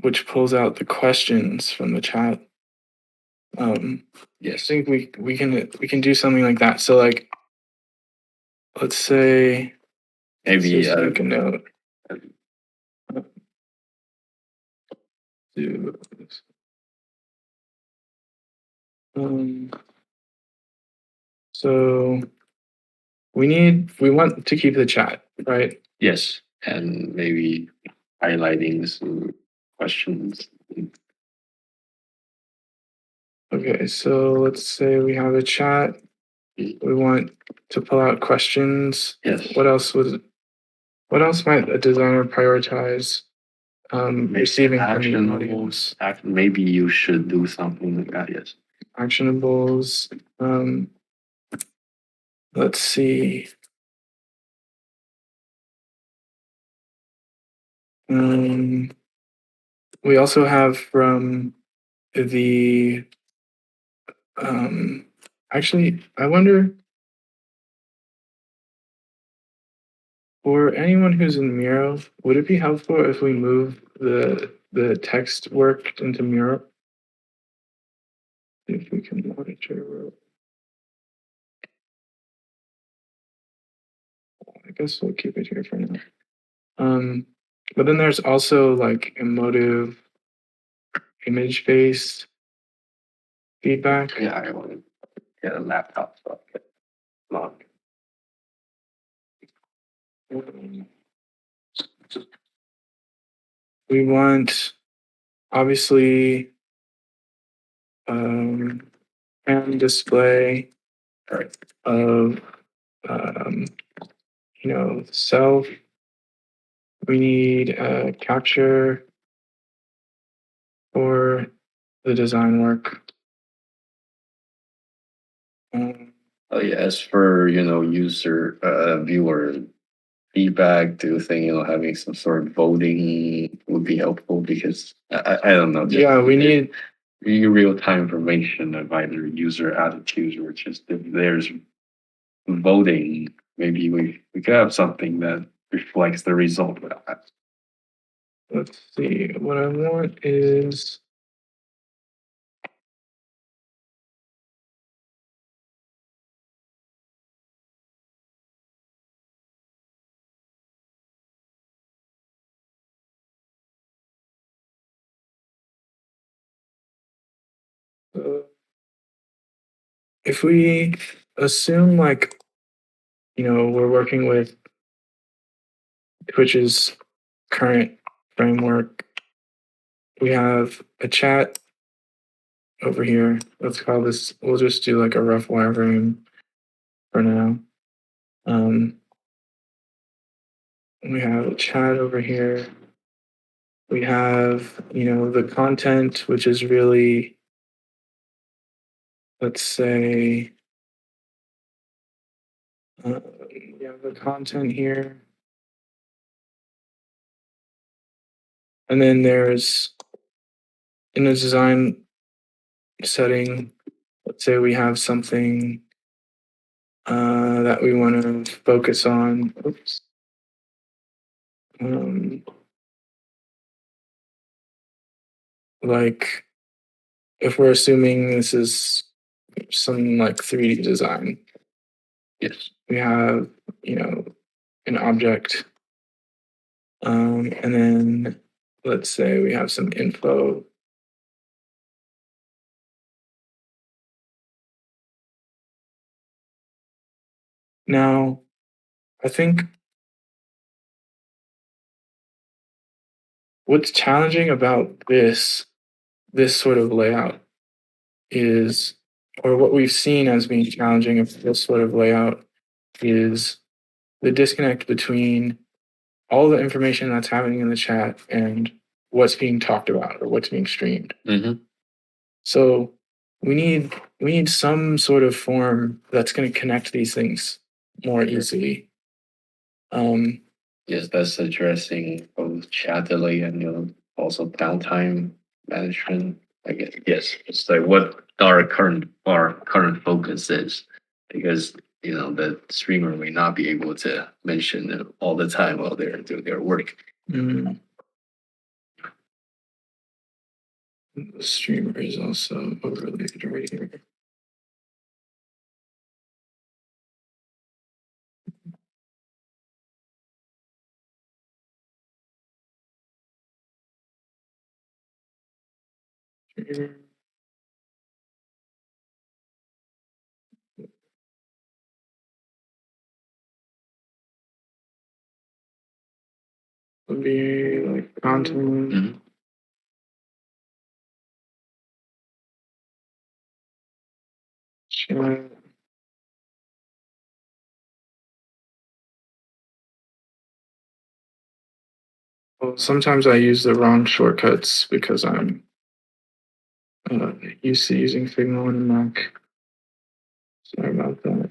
S3: which pulls out the questions from the chat.
S2: Yes.
S3: I think we can do something like that. So like, let's say
S2: Maybe
S3: make a note. So we want to keep the chat, right?
S2: Yes, and maybe highlighting some questions.
S3: Okay, so let's say we have a chat. We want to pull out questions.
S2: Yes.
S3: What else might a designer prioritize receiving from the audience?
S2: Maybe you should do something like that, yes.
S3: Actionables. Let's see. We also have from the actually, I wonder, for anyone who's in Miro, would it be helpful if we move the text work into Miro? If we can monitor. I guess we'll keep it here for now. But then there's also like emotive, image-based feedback.
S2: Yeah, I want to get a laptop so I can log.
S3: We want obviously and display of self. We need capture for the design work.
S2: Oh yeah, as for user viewer feedback, do you think having some sort of voting would be helpful? Because I don't know.
S3: Yeah, we need
S2: real time information of either user attitudes or just if there's voting. Maybe we could have something that reflects the result of that.
S3: Let's see. What I want is if we assume like we're working with Twitch's current framework, we have a chat over here. Let's call this, we'll just do like a rough wireframe for now. We have a chat over here. We have, the content, which is really, let's say, we have the content here. And then there's, in the design setting, let's say we have something that we want to focus on. Oops. Like if we're assuming this is some like 3D design.
S2: Yes.
S3: We have, an object. And then let's say we have some info. Now, I think what's challenging about this sort of layout is, or what we've seen as being challenging of this sort of layout is the disconnect between all the information that's happening in the chat and what's being talked about or what's being streamed.
S2: Mm-hmm.
S3: So we need some sort of form that's going to connect these things more easily.
S2: Yes, that's addressing both chat delay and also downtime management. I guess yes, it's like what our current focus is, because the streamer may not be able to mention it all the time while they're doing their work.
S3: The streamer is also overlaid right here. Would be like content.
S2: Mm-hmm.
S3: Chat. Well, sometimes I use the wrong shortcuts because I'm used to using Figma on a Mac. Sorry about that.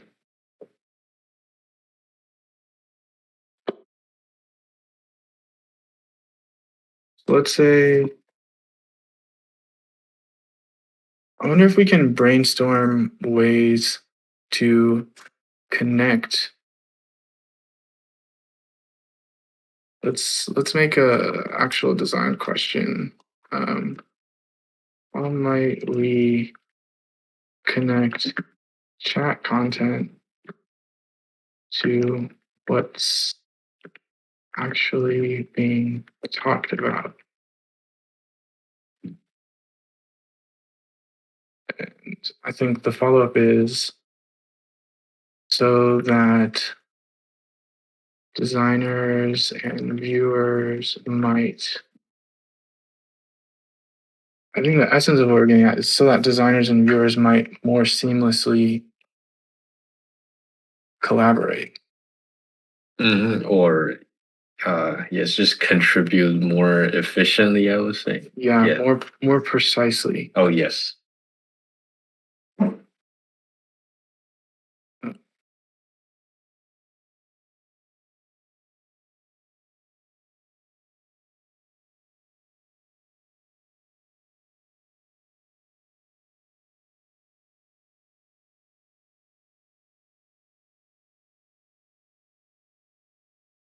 S3: So let's say, I wonder if we can brainstorm ways to connect. Let's make a actual design question. How might we connect chat content to what's actually being talked about. And I think the follow-up is so that designers and viewers might, I think the essence of what we're getting at is so that designers and viewers might more seamlessly collaborate.
S2: Or yes, just contribute more efficiently, I would say.
S3: Yeah. More precisely.
S2: Oh yes.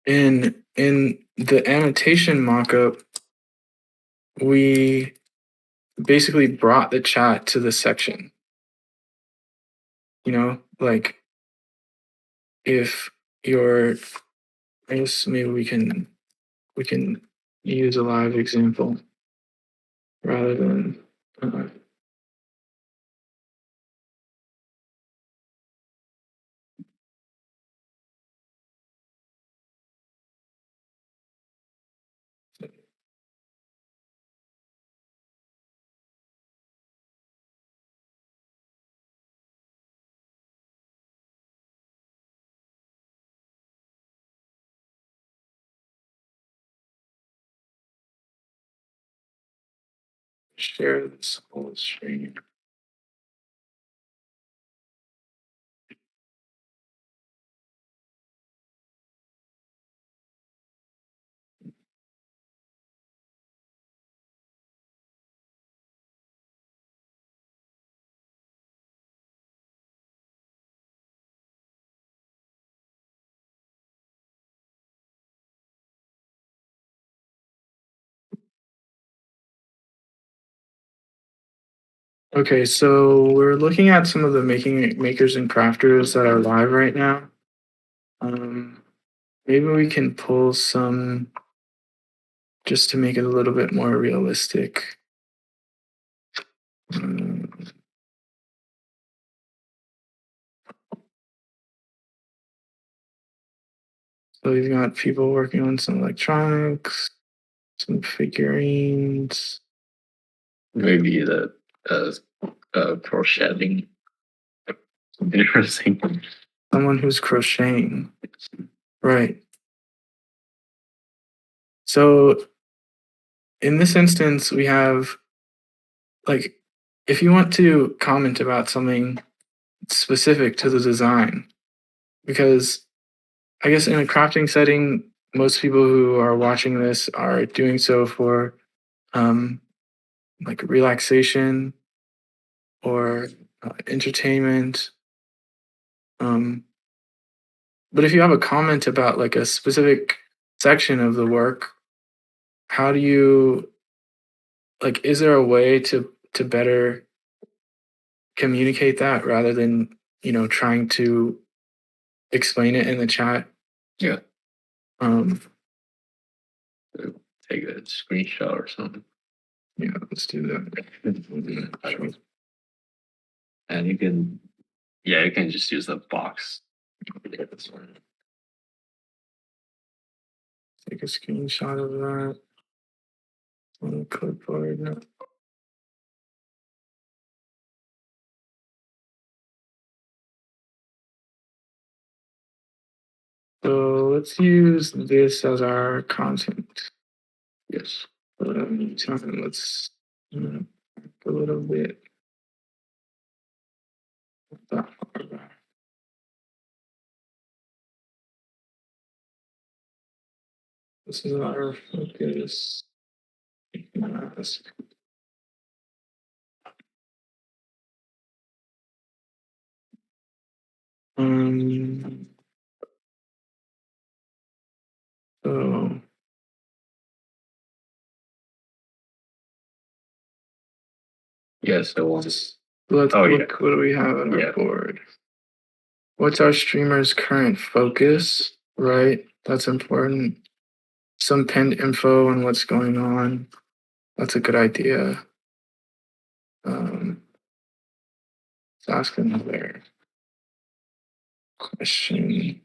S3: In the annotation mockup, we basically brought the chat to the section. You know, like if you're, I guess maybe we can use a live example rather than share this whole screen. Okay, so we're looking at some of the makers and crafters that are live right now. Maybe we can pull some just to make it a little bit more realistic. So we've got people working on some electronics, some figurines.
S2: Maybe the crocheting. Interesting.
S3: Someone who's crocheting. Right. So in this instance, we have, like, if you want to comment about something specific to the design, because I guess in a crafting setting, most people who are watching this are doing so for like relaxation or entertainment. But if you have a comment about like a specific section of the work, how do you, like, is there a way to better communicate that rather than, you know, trying to explain it in the chat?
S2: Yeah.
S3: Um,
S2: Take a screenshot or something.
S3: yeah, let's do that.
S2: And you can, yeah, you can just use the box.
S3: Take a screenshot of that on the clipboard. So let's use this as our content.
S2: Yes.
S3: Let's a little bit. That far back. This is our focus. Mask. So
S2: Yes, it was.
S3: let's
S2: Oh,
S3: look.
S2: yeah.
S3: What do we have on our board? What's our streamer's current focus? Right. That's important. Some pinned info on what's going on. That's a good idea. Let's ask another question.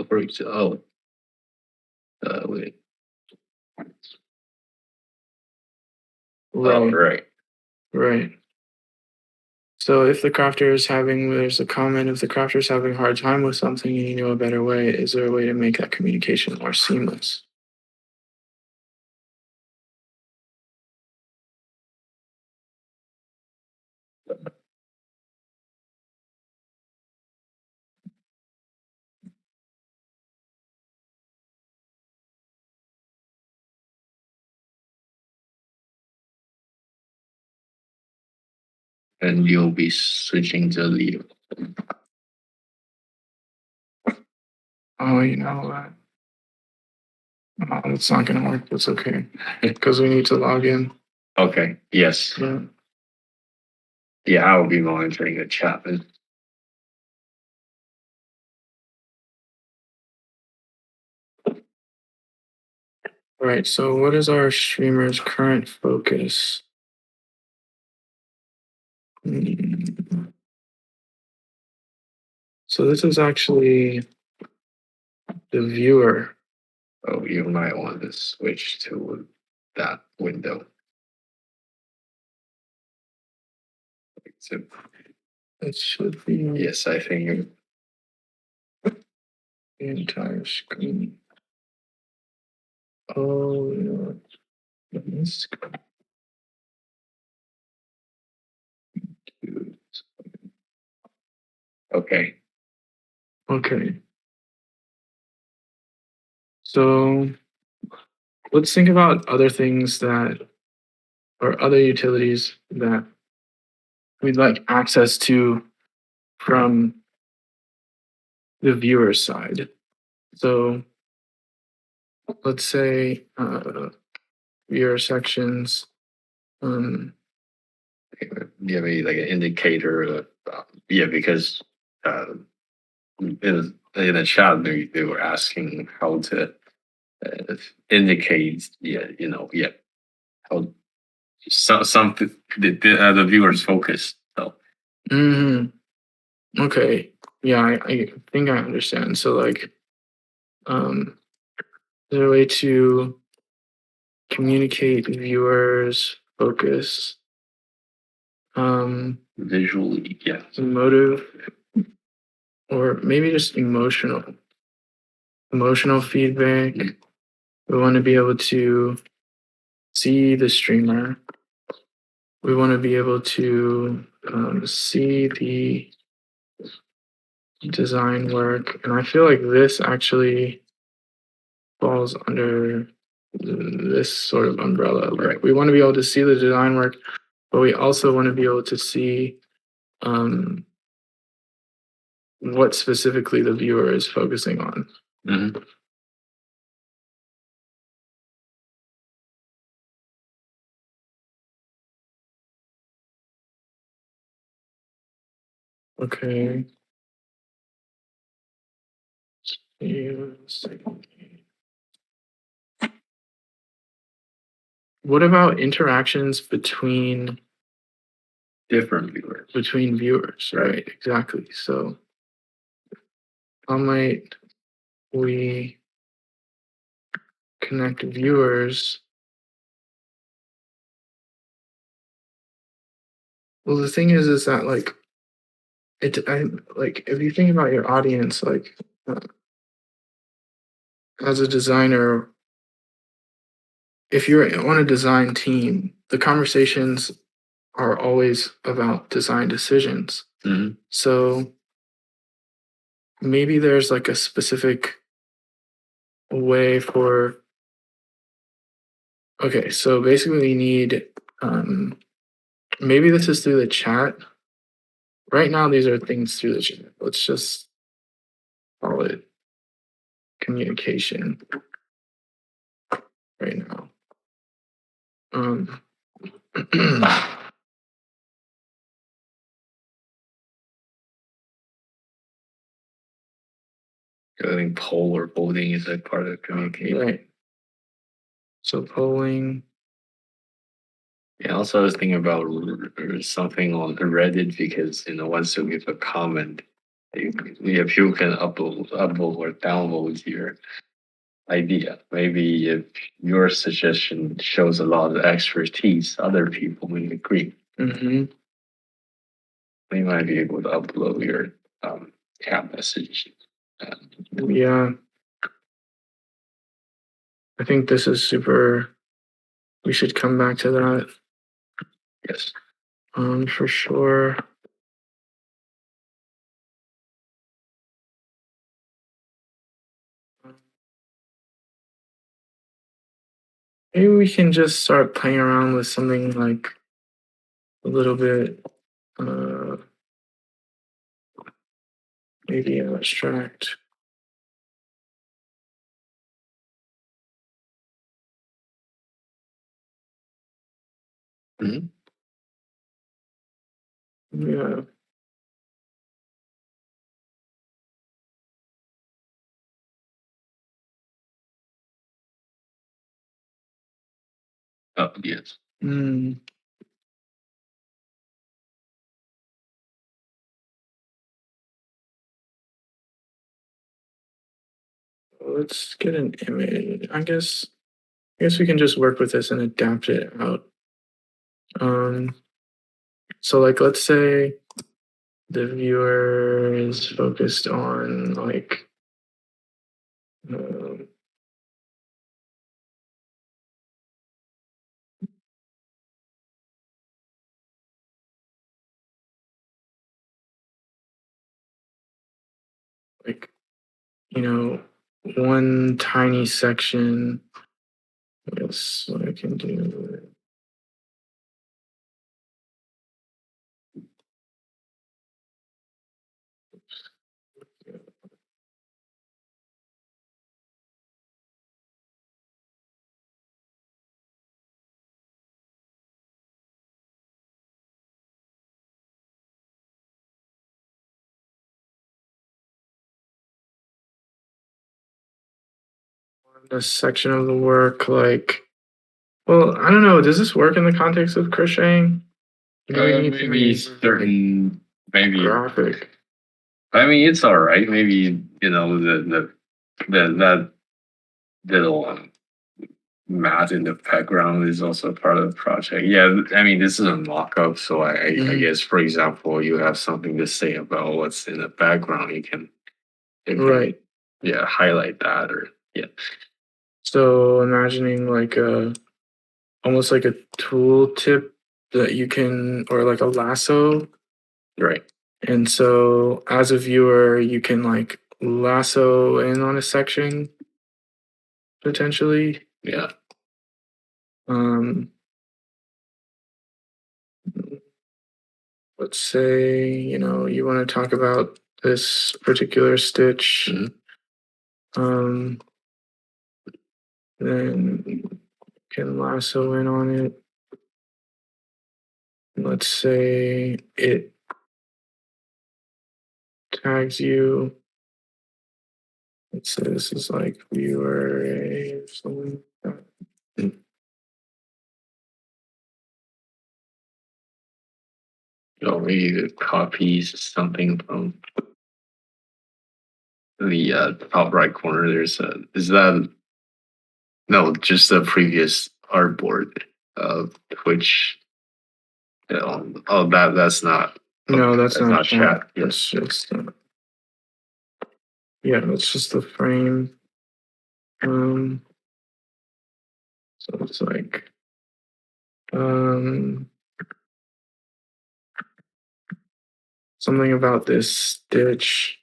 S2: For example, wait.
S3: Right.
S2: Right.
S3: Right. So if the crafter is having, there's a comment, if the crafter is having a hard time with something and you know a better way, is there a way to make that communication more seamless?
S2: And you'll be switching to leader.
S3: Oh, you know what? It's not going to work. That's okay. Because we need to log in.
S2: Okay. Yes.
S3: Yeah.
S2: Yeah, I will be monitoring the chat.
S3: Right. So what is our streamer's current focus? So this is actually the viewer.
S2: Oh, you might want to switch to that window. So,
S3: It should be
S2: yes, I think
S3: the entire screen. Oh, yeah.
S2: okay.
S3: Okay. So let's think about other things that, or other utilities that we'd like access to from the viewer side. So let's say viewer sections.
S2: Yeah, maybe like an indicator. Yeah, because in the chat they were asking how to indicate. Yeah, how something the viewers focus. So.
S3: Okay. Yeah, I think I understand. So like, is there a way to communicate viewers' focus?
S2: Visually, yeah.
S3: Emotive, or maybe just emotional feedback. We want to be able to see the streamer. We want to be able to see the design work. And I feel like this actually falls under this sort of umbrella. Like we want to be able to see the design work, but we also want to be able to see what specifically the viewer is focusing on.
S2: Mm-hmm.
S3: Okay. What about interactions between
S2: Different viewers?
S3: Between viewers, right? Exactly. So how might we connect viewers? Well, the thing is that like like if you think about your audience, like as a designer, if you're on a design team, the conversations are always about design decisions.
S2: Mm-hmm.
S3: So maybe there's like a specific way for. Okay, so basically we need Maybe this is through the chat. Right now, these are things through the chat. Let's just call it communication right now.
S2: I think poll or voting is like part of communication.
S3: Right. So polling.
S2: Yeah, also I was thinking about something on Reddit because once you give a comment, people can upvote or downvote your idea. Maybe if your suggestion shows a lot of expertise, other people may agree.
S3: Mm-hmm.
S2: They might be able to upload your chat message.
S3: Yeah. I think this is super. We should come back to that.
S2: Yes.
S3: For sure. Maybe we can just start playing around with something like a little bit, maybe abstract.
S2: Mm-hmm.
S3: Yeah.
S2: Oh, yes.
S3: Let's get an image. I guess we can just work with this and adapt it out. So like let's say the viewer is focused on like like one tiny section. I guess what I can do. A section of the work, like, well, I don't know. Does this work in the context of crocheting? Do we need to
S2: Maybe
S3: be
S2: certain, maybe.
S3: graphic?
S2: I mean, it's all right. Maybe the that little math in the background is also part of the project. Yeah, I mean, this is a mock-up, so I guess, for example, you have something to say about what's in the background, you can
S3: Right.
S2: Yeah, highlight that or yeah.
S3: So imagining like almost like a tool tip that you can, or like a lasso.
S2: Right.
S3: And so as a viewer, you can like lasso in on a section potentially.
S2: Yeah.
S3: Let's say, you want to talk about this particular stitch. Then you can lasso in on it. Let's say it tags you. Let's say this is like viewer A or something like that.
S2: Maybe copies something from the top right corner. There's is that no, just the previous artboard which that's not.
S3: No, that's not
S2: chat.
S3: That's just yeah, that's just the frame. So it's like something about this stitch.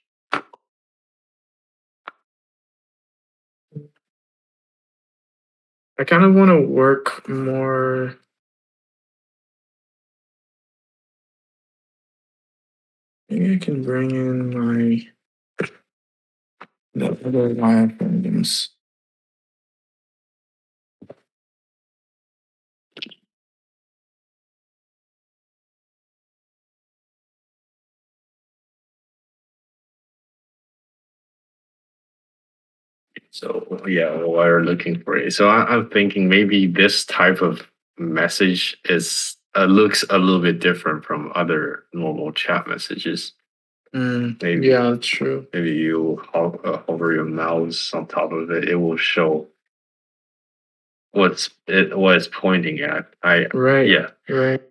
S3: I kind of want to work more Maybe I can bring in the other wireframes.
S2: So yeah, while you're looking for it, so I'm thinking maybe this type of message is looks a little bit different from other normal chat messages. Maybe
S3: Yeah, that's true.
S2: maybe you hover your mouse on top of it, it will show what it's pointing at.
S3: Right.
S2: Yeah,
S3: Right.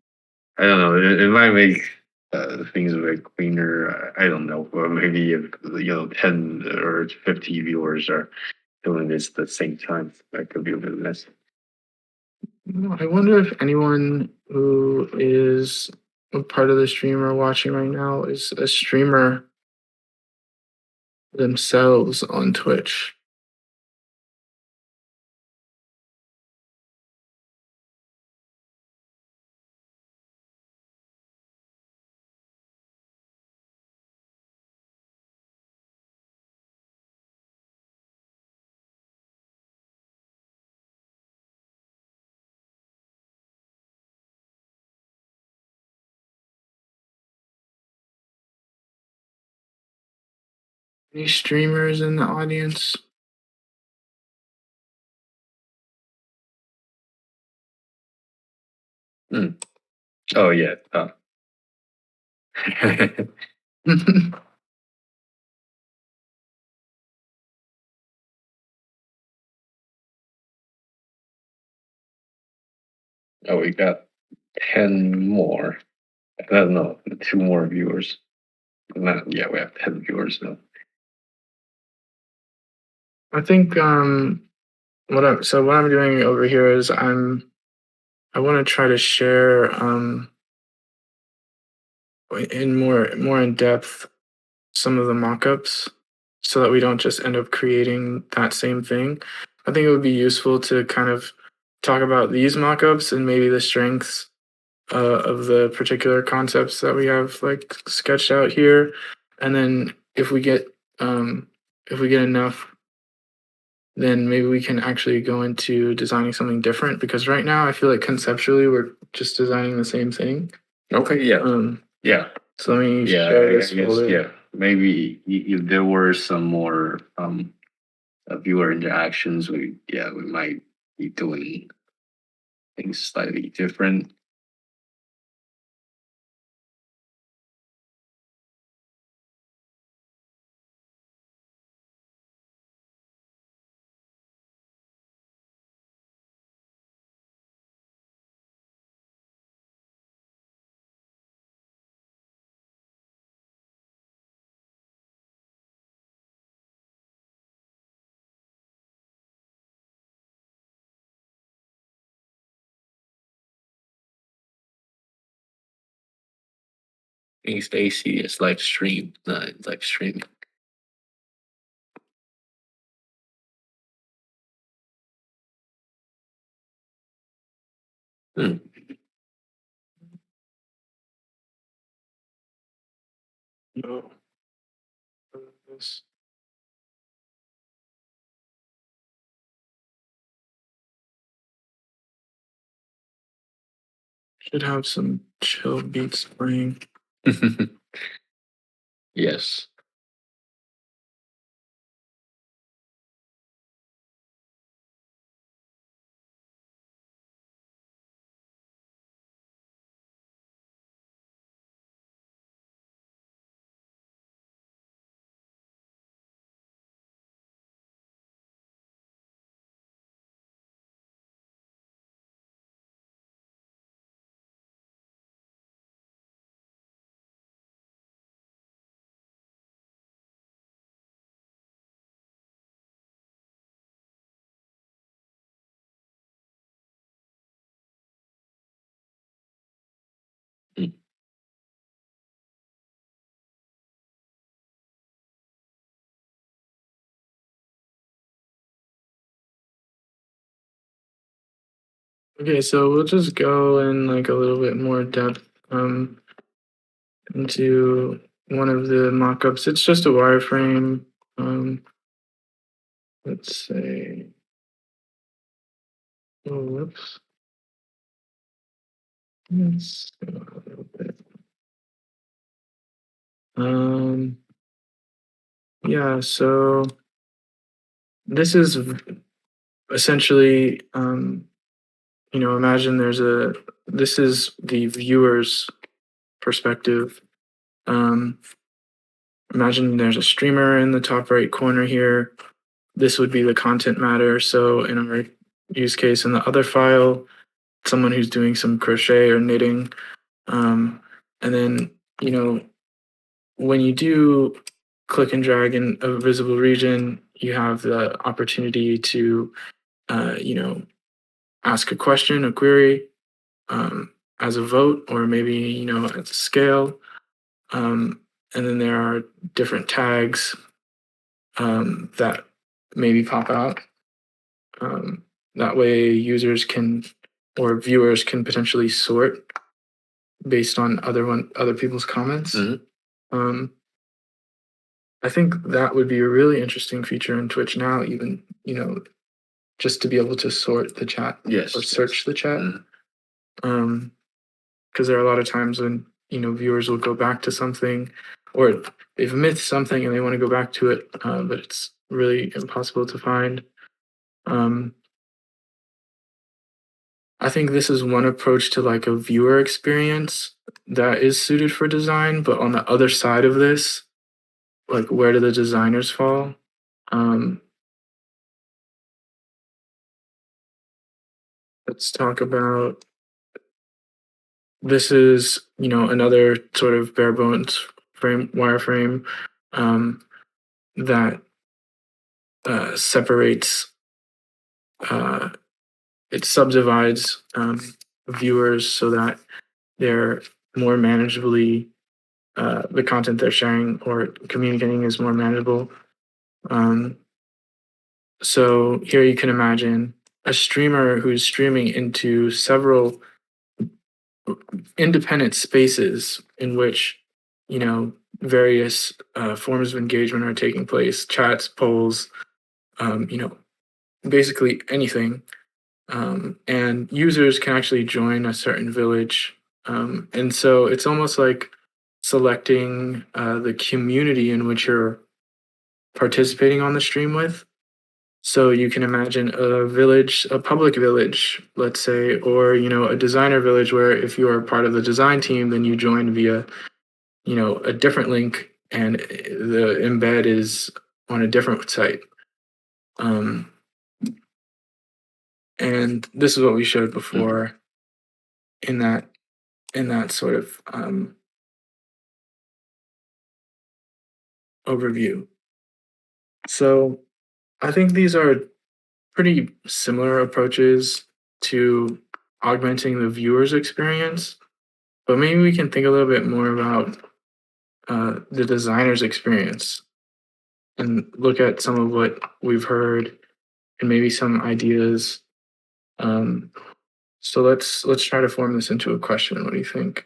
S2: I don't know. It might make things a bit cleaner. I don't know. Or maybe if 10 or 50 viewers are doing this at the same time, that could be a bit messy.
S3: I wonder if anyone who is a part of the stream or watching right now is a streamer themselves on Twitch. Any streamers in the audience?
S2: Oh yeah. Oh, we got 10 more. No, 2 more viewers. Yeah, we have 10 viewers now.
S3: I think what I'm doing over here is I want to try to share in more in depth some of the mockups so that we don't just end up creating that same thing. I think it would be useful to kind of talk about these mockups and maybe the strengths of the particular concepts that we have like sketched out here, and then if we get enough, then maybe we can actually go into designing something different, because right now I feel like conceptually we're just designing the same thing.
S2: Okay, yeah. Yeah.
S3: So let me
S2: Yeah,
S3: share
S2: I
S3: this
S2: guess,
S3: folder.
S2: yeah. Maybe if there were some more viewer interactions, we might be doing things slightly different.
S3: Hey, Stacy, it's live stream, not live streaming. No. This. Should have some chill beats playing.
S2: Yes.
S3: Okay, so we'll just go in like a little bit more depth into one of the mock-ups. It's just a wireframe. Let's say, oh, whoops. Let's go a little bit. Yeah, so this is essentially, imagine this is the viewer's perspective. Imagine there's a streamer in the top right corner here. This would be the content matter. So in our use case in the other file, someone who's doing some crochet or knitting. And then, when you do click and drag in a visible region, you have the opportunity to, ask a question, a query, as a vote, or maybe, as a scale. And then there are different tags that maybe pop out. That way users can, or viewers can potentially sort based on other people's comments. I think that would be a really interesting feature in Twitch now, even, just to be able to sort the chat or search the chat. Because there are a lot of times when, viewers will go back to something, or they've missed something and they want to go back to it, but it's really impossible to find. I think this is one approach to like a viewer experience that is suited for design, but on the other side of this, like where do the designers fall? Let's talk about, this is, another sort of bare bones wireframe that separates, it subdivides viewers so that they're more manageably, the content they're sharing or communicating is more manageable. So here you can imagine a streamer who's streaming into several independent spaces in which, various forms of engagement are taking place, chats, polls, basically anything. And users can actually join a certain village. And so it's almost like selecting the community in which you're participating on the stream with. So you can imagine a village, a public village, let's say, or, a designer village where if you are part of the design team, then you join via, a different link and the embed is on a different site. And this is what we showed before in that sort of overview. So I think these are pretty similar approaches to augmenting the viewer's experience, but maybe we can think a little bit more about the designer's experience and look at some of what we've heard and maybe some ideas. So let's try to form this into a question. What do you think?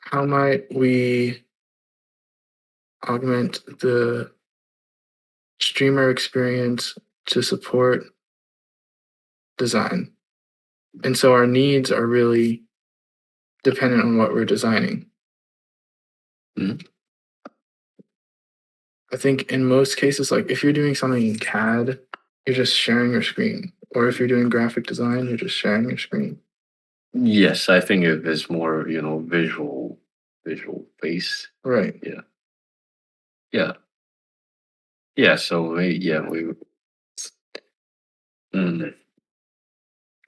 S3: How might we augment the streamer experience to support design? And so our needs are really dependent on what we're designing. I think in most cases, like if you're doing something in CAD, you're just sharing your screen. Or if you're doing graphic design, you're just sharing your screen.
S2: Yes, I think if it's more, visual based.
S3: Right.
S2: Yeah. So we.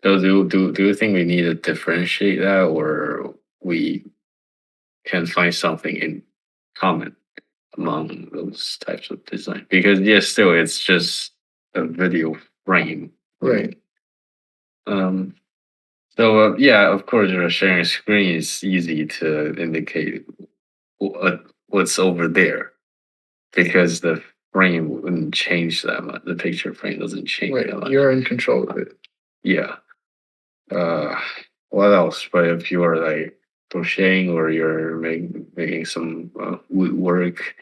S2: So do you think we need to differentiate that, or we can find something in common among those types of design? Because still it's just a video frame.
S3: Right.
S2: So of course, sharing a screen is easy to indicate what's over there, because the frame wouldn't change that much. The picture frame doesn't change that much.
S3: You're in control of it.
S2: Yeah. Uh, what else? But if you are like crocheting or you're making some woodwork,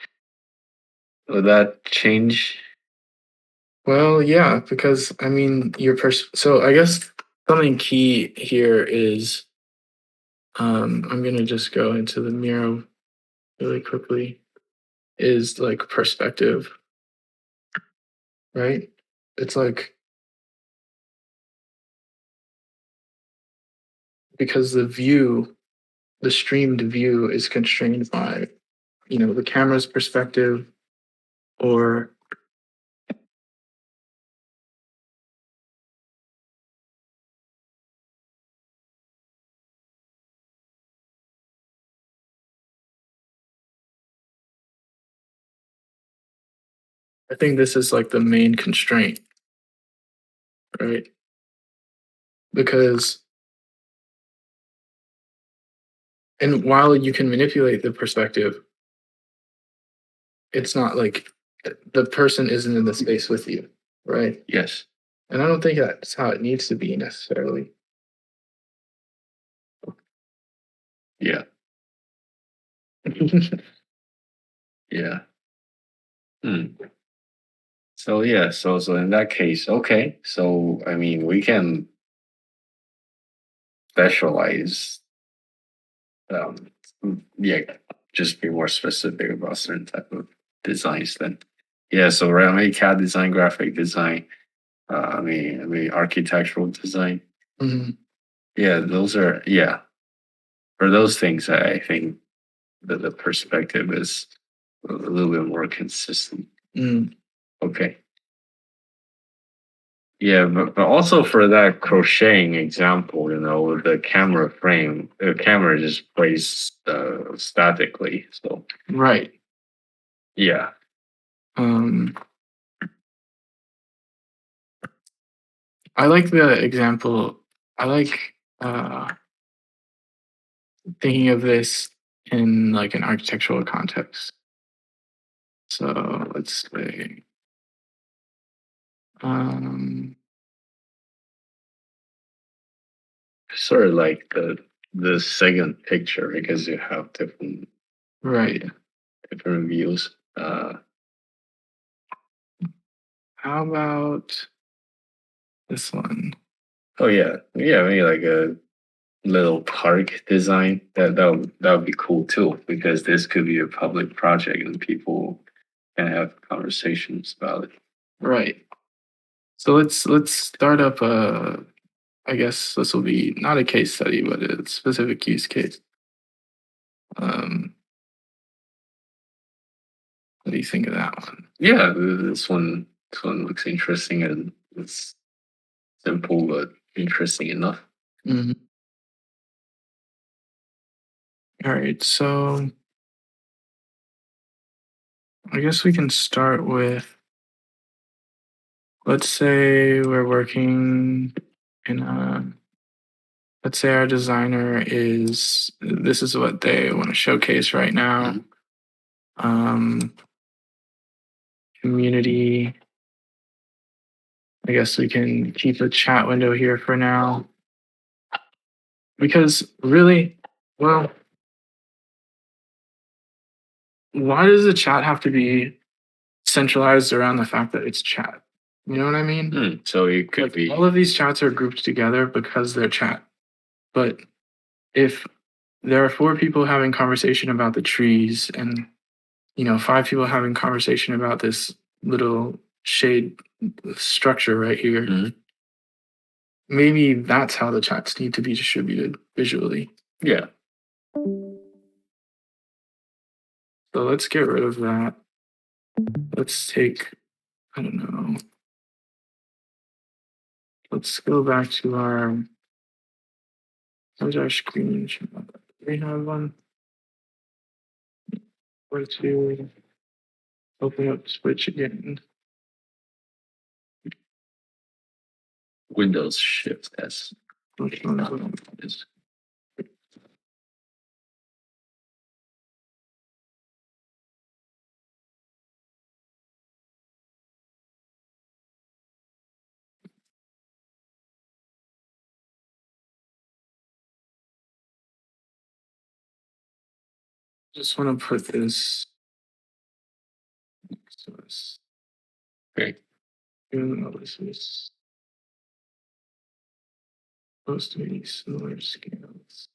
S2: will that change?
S3: Well, yeah, because I mean, so I guess something key here is I'm gonna just go into the Miro really quickly, is like perspective, right? It's like because the streamed view is constrained by, the camera's perspective, or I think this is like the main constraint, right? Because, and while you can manipulate the perspective, it's not like the person isn't in the space with you, right?
S2: Yes.
S3: And I don't think that's how it needs to be necessarily.
S2: Yeah. Yeah. Hmm. So yeah, so in that case, okay. So I mean, we can specialize. Um, yeah, just be more specific about certain type of designs. Then, yeah. So right, I mean, CAD design, graphic design. I mean, architectural design.
S3: Mhm.
S2: Yeah, those are for those things. I think that the perspective is a little bit more consistent.
S3: Mm,
S2: Okay. Yeah, but also for that crocheting example, the camera frame, the camera just plays statically. So
S3: right.
S2: yeah,
S3: Um, I like the example. I like thinking of this in like an architectural context. So let's say, um,
S2: sort of like the second picture because you have
S3: right.
S2: different views.
S3: How about this one?
S2: Oh yeah, maybe like a little park design that would be cool too because this could be a public project and people can have conversations about it.
S3: Right. So let's start up a. I guess this will be not a case study, but a specific use case. Um, what do you think of that one?
S2: Yeah, this one looks interesting and it's simple but interesting enough.
S3: Mhm. All right, so I guess we can start with, let's say we're working in a, let's say our designer this is what they want to showcase right now.
S2: Mhm.
S3: Community. I guess we can keep a chat window here for now. Because really, well, why does the chat have to be centralized around the fact that it's chat? You know what I mean?
S2: So it could
S3: Like
S2: be
S3: all of these chats are grouped together because they're chat. But if there are 4 people having conversation about the trees and 5 people having conversation about this little shade structure right here,
S2: Mhm.
S3: maybe that's how the chats need to be distributed visually.
S2: Yeah.
S3: So let's get rid of that. Let's take, I don't know. Let's go back to where's our screen? Do we have one? Where to open up Switch again?
S2: Windows Shift S.
S3: Which one
S2: Is
S3: Just want to put this.
S2: Great.
S3: Novices. Supposed to be similar scales.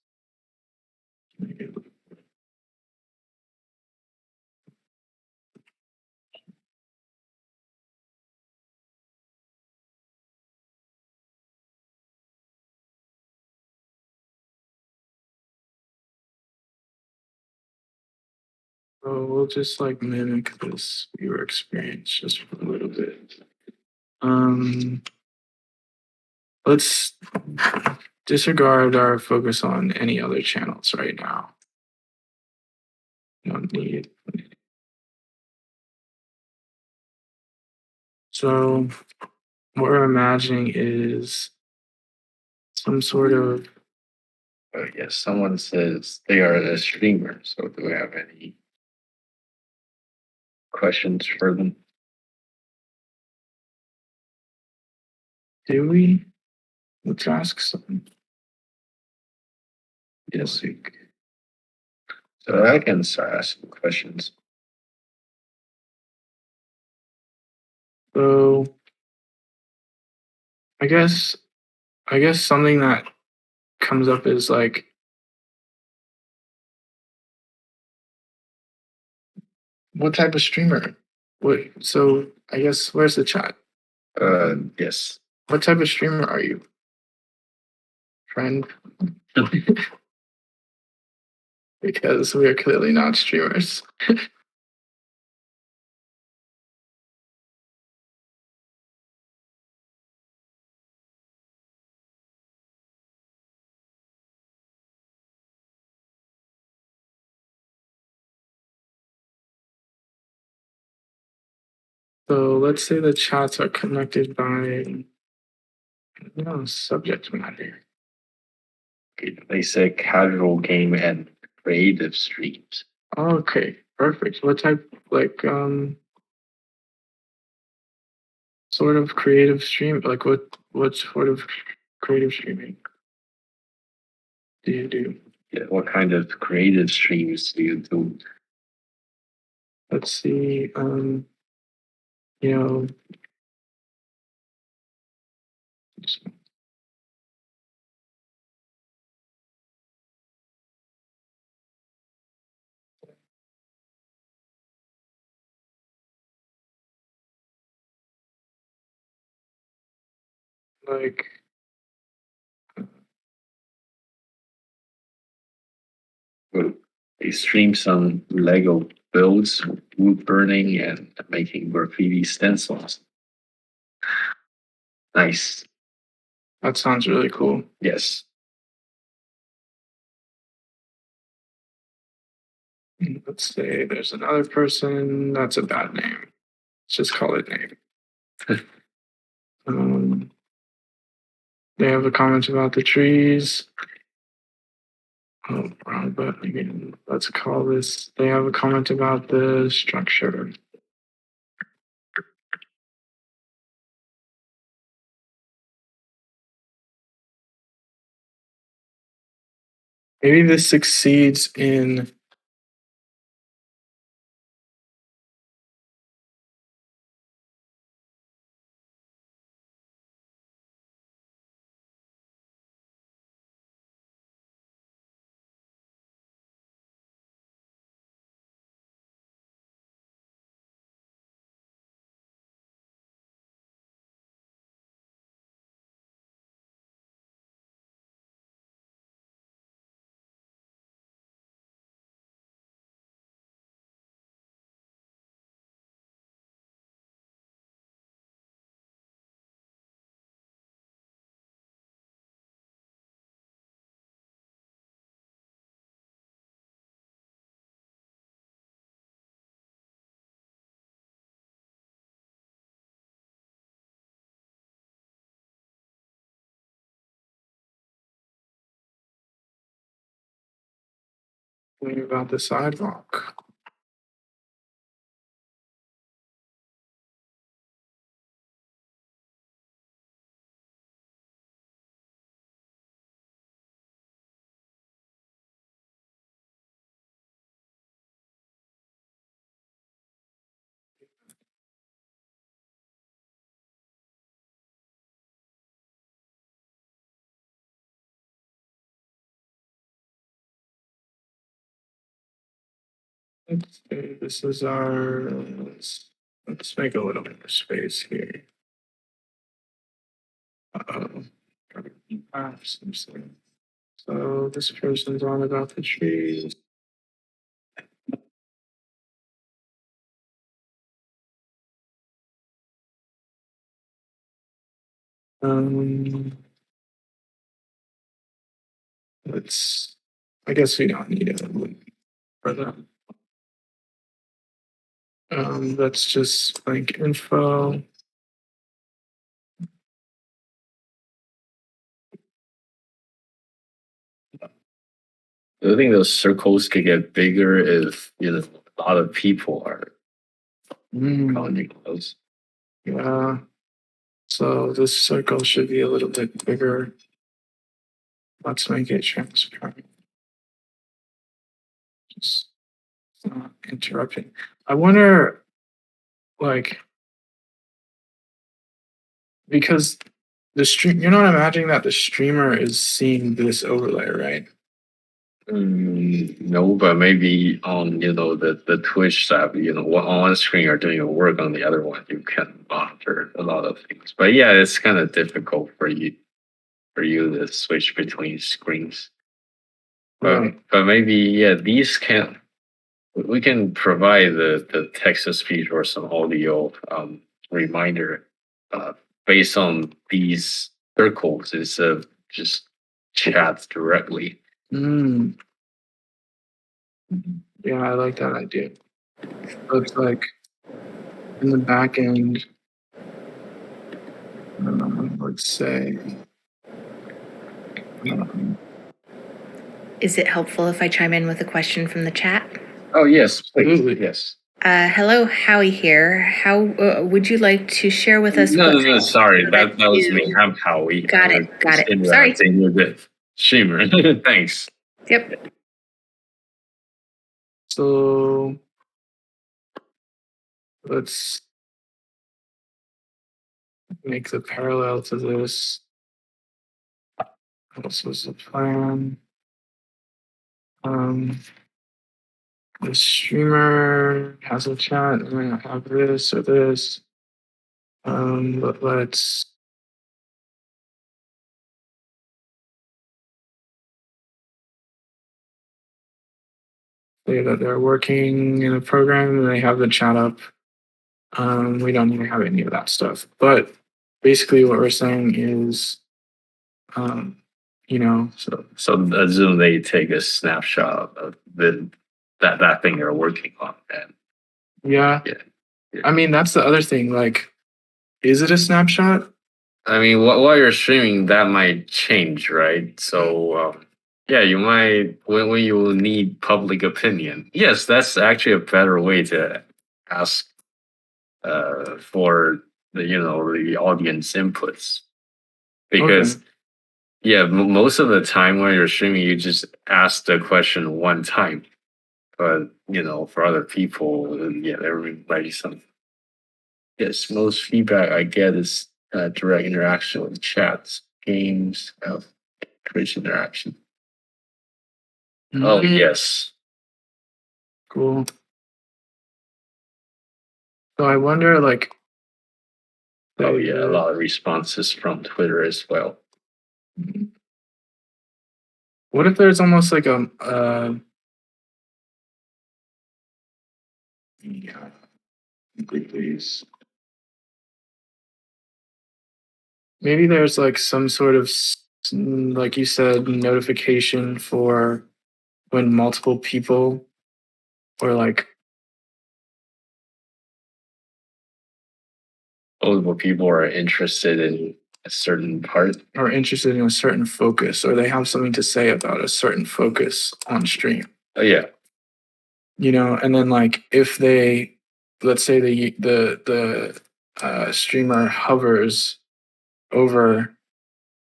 S3: So we'll just like mimic this viewer experience just for a little bit. Let's disregard our focus on any other channels right now. Don't need. So what we're imagining is some sort of.
S2: Yes, someone says they are a streamer. So do we have any questions for them?
S3: Do we? Let's ask some.
S2: Yes, we can. So I can start asking questions.
S3: So I guess something that comes up is like what type of streamer? So I guess where's the chat?
S2: Yes.
S3: What type of streamer are you? Friend? Because we are clearly not streamers. So let's say the chats are connected by subject matter.
S2: They say casual game and creative streams.
S3: Okay, perfect. What type, like, sort of creative stream? Like, what sort of creative streaming do you do?
S2: Yeah, what kind of creative streams do you do?
S3: Let's see. You know, like,
S2: Well, they stream some Lego builds, wood burning, and making graffiti stencils. Nice.
S3: that sounds really cool.
S2: Yes.
S3: Let's say there's another person. That's a bad name. Let's just call it name. They have a comment about the trees. Oh, wrong button again. Let's call this. They have a comment about the structure. Maybe this succeeds in. Maybe about the sidewalk. Okay, this is our. Let's make a little bit more space here. Uh-oh. So this person's on about the trees. Um, let's. I guess we don't need it for that. Let's just link info.
S2: I think those circles could get bigger if a lot of people are counting those.
S3: Yeah. So this circle should be a little bit bigger. Let's make it transparent. Just not interrupting. I wonder, like, because the stream, you're not imagining that the streamer is seeing this overlay, right?
S2: No, but maybe on the Twitch app, on one screen you're doing your work, on the other one you can monitor a lot of things. But yeah, it's kind of difficult for you to switch between screens. But maybe these we can provide the text to speech or some audio reminder based on these circles instead of just chat directly.
S3: Yeah, I like that idea. So it's like in the back end, let's say.
S4: Is it helpful if I chime in with a question from the chat?
S2: Oh yes, please. Yes.
S4: Hello, Howie here. How would you like to share with us?
S2: No, sorry, that was me. I'm Howie.
S4: Got it. Sorry.
S2: With the streamer. Thanks.
S4: Yep.
S3: So let's make the parallel to this. This was the plan. The streamer has a chat, and I have this or this. But let's say that they're working in a program and they have the chat up. We don't even have any of that stuff. But basically what we're saying is, so
S2: assume they take a snapshot of that thing they're working on. And
S3: yeah. I mean, that's the other thing. Like, is it a snapshot?
S2: I mean, while you're streaming, that might change, right? So, you might when you need public opinion. Yes, that's actually a better way to ask for the audience inputs, because most of the time when you're streaming, you just ask the question one time. But for other people, everybody some. Yes, most feedback I get is direct interaction with chats, games, Twitch interaction. Oh yes,
S3: cool. So I wonder, like,
S2: a lot of responses from Twitter as well.
S3: What if there's almost like please. Maybe there's like some sort of, like you said, notification for when multiple people or like
S2: multiple people are interested in a certain part
S3: or interested in a certain focus, or they have something to say about a certain focus on stream.
S2: Oh yeah.
S3: And then like if they, let's say the streamer hovers over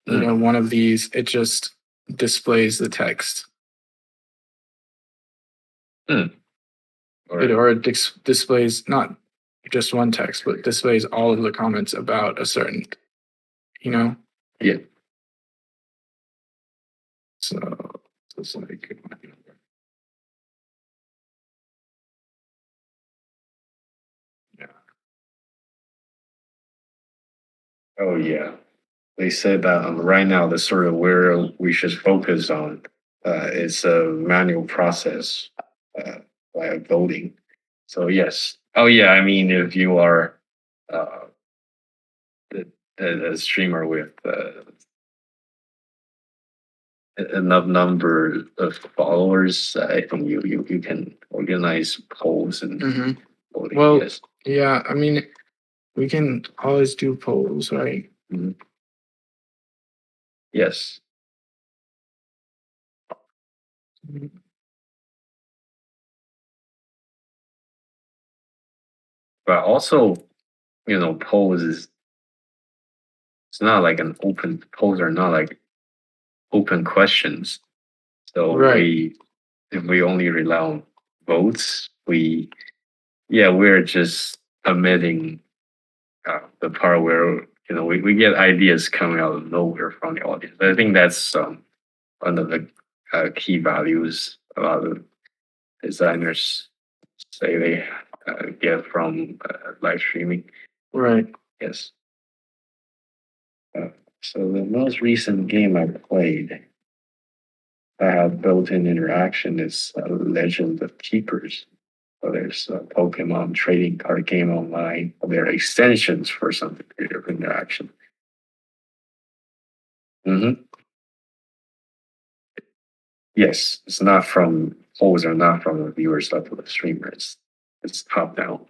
S3: one of these, it just displays the text. Or it displays not just one text, but displays all of the comments about a certain,
S2: Yeah.
S3: So it's like
S2: Oh yeah, they said that right now the sort of where we should focus on is a manual process uh, by voting. So yes. Oh yeah, I mean if you are uh, a streamer with enough number of followers, I think you can organize polls and
S3: Hmm.
S2: voting.
S3: Well,
S2: Yes.
S3: yeah, I mean, we can always do polls, right?
S2: Mhm. Yes. But also, polls is it's not like an open polls are not like open questions. So
S3: Right.
S2: if we only rely on votes, we're just omitting the part where we get ideas coming out of nowhere from the audience. I think that's one of the key values a lot of designers say they get from live streaming.
S3: Right.
S2: Yes. Uh, so the most recent game I played that had built-in interaction is Legend of Keepers. So there's a Pokemon trading card game online. There are extensions for some degree of interaction. Hmm. Yes, it's not from polls are not from the viewers level of the streamer. It's top down.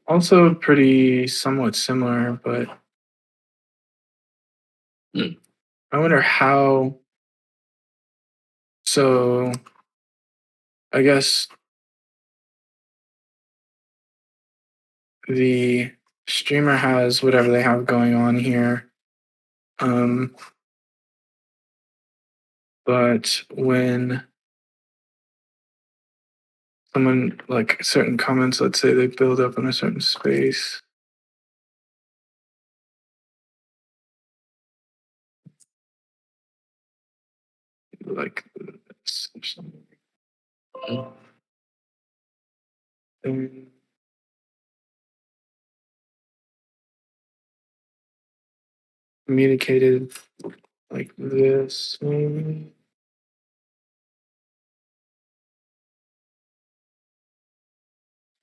S3: Also pretty somewhat similar, but I wonder how. So I guess the streamer has whatever they have going on here. But when someone like certain comments, let's say they build up in a certain space. Like this or something. And communicated like this. Maybe.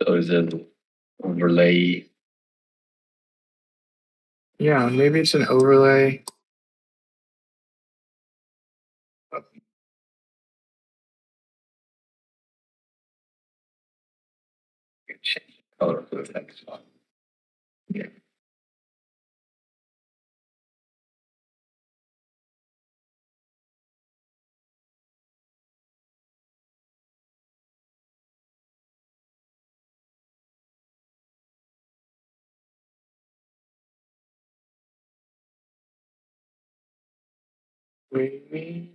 S2: So is it overlay?
S3: Yeah, maybe it's an overlay.
S2: Change the color of the text. Yeah.
S3: Maybe.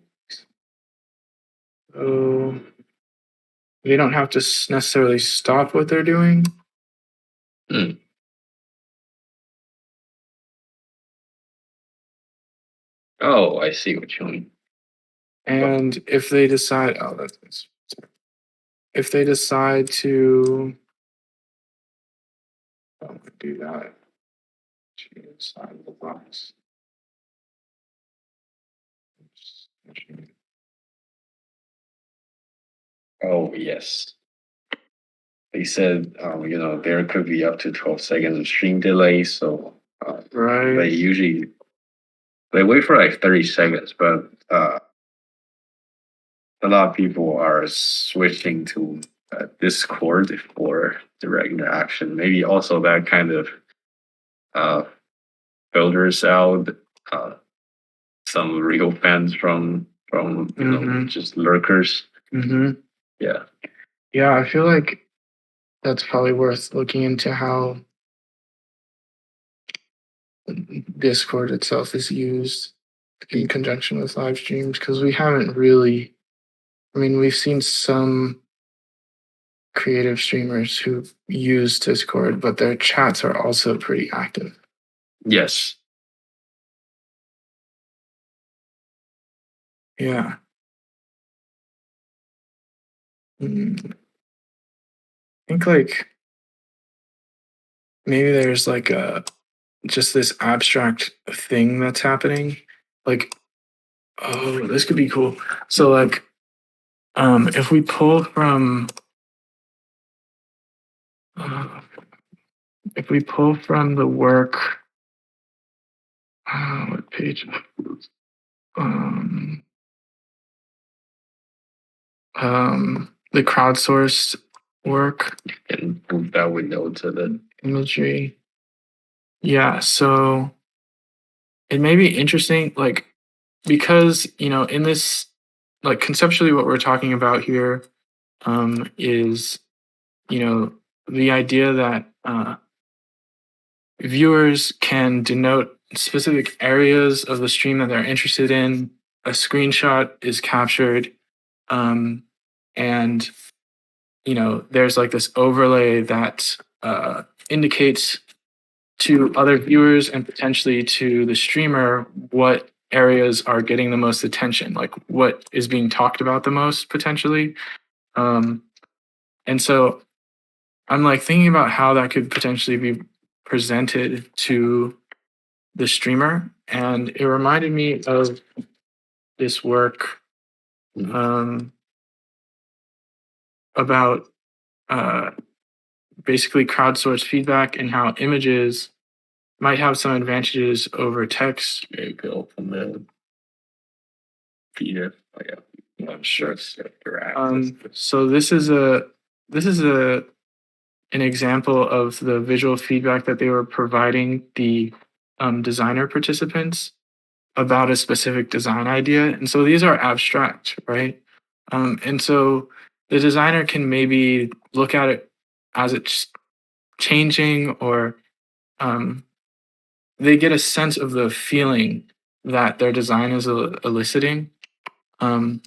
S3: So they don't have to necessarily stop what they're doing.
S2: Hmm. Oh, I see what you mean.
S3: And if they decide, if they decide to do that, inside the box.
S2: Oh, yes. They said, there could be up to 12 seconds of stream delay. So
S3: Right.
S2: they wait for like 30 seconds, but a lot of people are switching to Discord for direct interaction. Maybe also that kind of uh, filters out some real fans from just lurkers.
S3: Mm-hmm.
S2: Yeah.
S3: Yeah, I feel like that's probably worth looking into how Discord itself is used in conjunction with live streams because we haven't really. I mean, we've seen some creative streamers who use Discord, but their chats are also pretty active.
S2: Yes.
S3: Yeah. I think like maybe there's like a just this abstract thing that's happening. Like, oh, this could be cool. So like if we pull from uh, if we pull from the work, what page? Um, the crowdsourced work
S2: And move that window to the
S3: imagery. Yeah, so it may be interesting, like because in this, like conceptually, what we're talking about here is the idea that viewers can denote specific areas of the stream that they're interested in. A screenshot is captured, and there's like this overlay that indicates to other viewers and potentially to the streamer what areas are getting the most attention, like what is being talked about the most potentially. And so I'm like thinking about how that could potentially be presented to the streamer, and it reminded me of this work about basically crowdsourced feedback and how images might have some advantages over text.
S2: there you go from the PDF. Oh, yeah, I'm sure it's
S3: So this is an example of the visual feedback that they were providing the designer participants about a specific design idea. And so these are abstract, right? And so the designer can maybe look at it as it's changing, or they get a sense of the feeling that their design is eliciting. And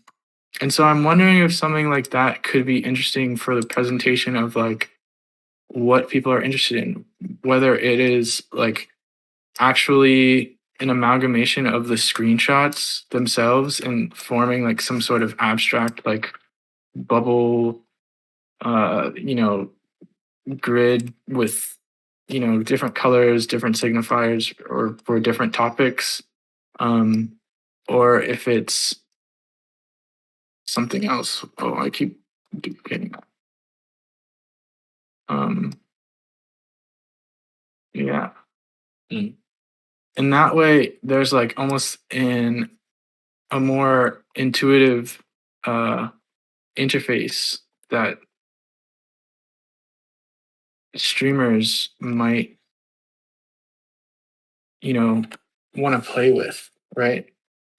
S3: so I'm wondering if something like that could be interesting for the presentation of like what people are interested in, whether it is like actually an amalgamation of the screenshots themselves and forming like some sort of abstract like bubble grid with different colors, different signifiers, or for different topics, or if it's something else. Oh, I keep duplicating that. Yeah. In that way, there's like almost a more intuitive interface that streamers might want to play with, right?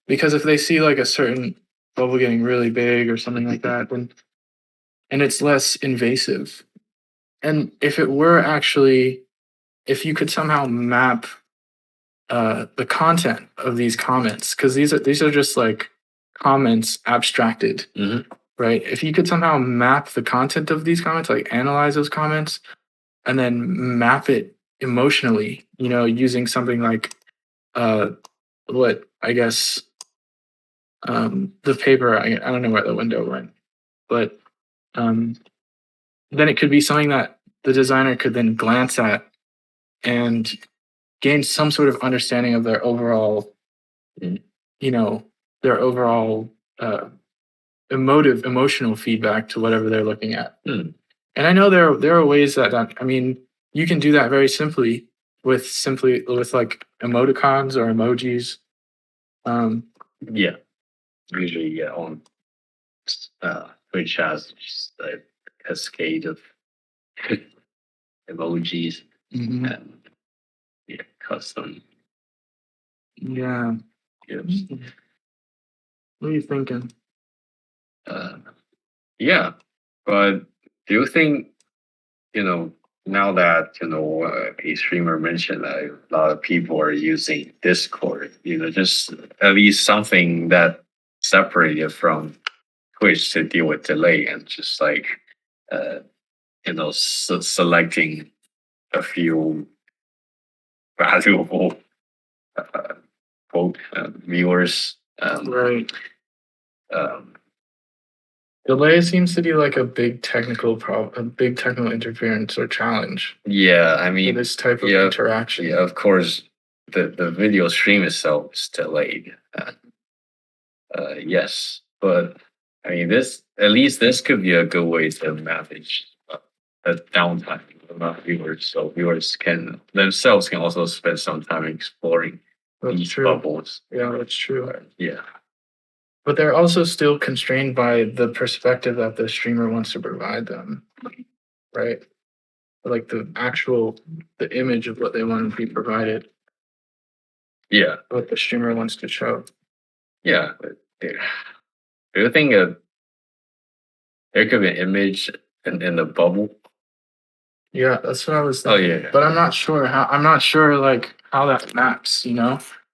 S3: Because if they see like a certain bubble getting really big or something like that, then and it's less invasive. And if it were actually, if you could somehow map the content of these comments, because these are just like comments abstracted, right? If you could somehow map the content of these comments, like analyze those comments, and then map it emotionally, using something like what I guess the paper. I don't know where the window went, but then it could be something that the designer could then glance at and gain some sort of understanding of their overall, their overall emotional feedback to whatever they're looking at. And I know there are ways that I mean, you can do that very simply with like emoticons or emojis.
S2: Yeah, usually on which has just a cascade of emojis and custom.
S3: Yeah. What are you thinking?
S2: Yeah, but do you think now that a streamer mentioned that a lot of people are using Discord, just at least something that separated from Twitch to deal with delay and just like selecting a few valuable viewers.
S3: Right.
S2: Um,
S3: Delay seems to be like a big technical problem, a big technical interference or challenge
S2: yeah, I
S3: for
S2: mean,
S3: this type of
S2: yeah,
S3: interaction.
S2: yeah, of course, the video stream itself is delayed. Yes, but I mean, at least this could be a good way to manage the downtime of viewers, so viewers can themselves can also spend some time exploring
S3: That's
S2: these
S3: true.
S2: bubbles.
S3: Yeah, that's true.
S2: Yeah,
S3: But they're also still constrained by the perspective that the streamer wants to provide them, right? Like the image of what they want to be provided,
S2: yeah,
S3: what the streamer wants to show.
S2: yeah. But do you think there could be an image in the bubble?
S3: Yeah, that's what I was
S2: Oh
S3: thinking.
S2: yeah,
S3: But I'm not sure like how that maps,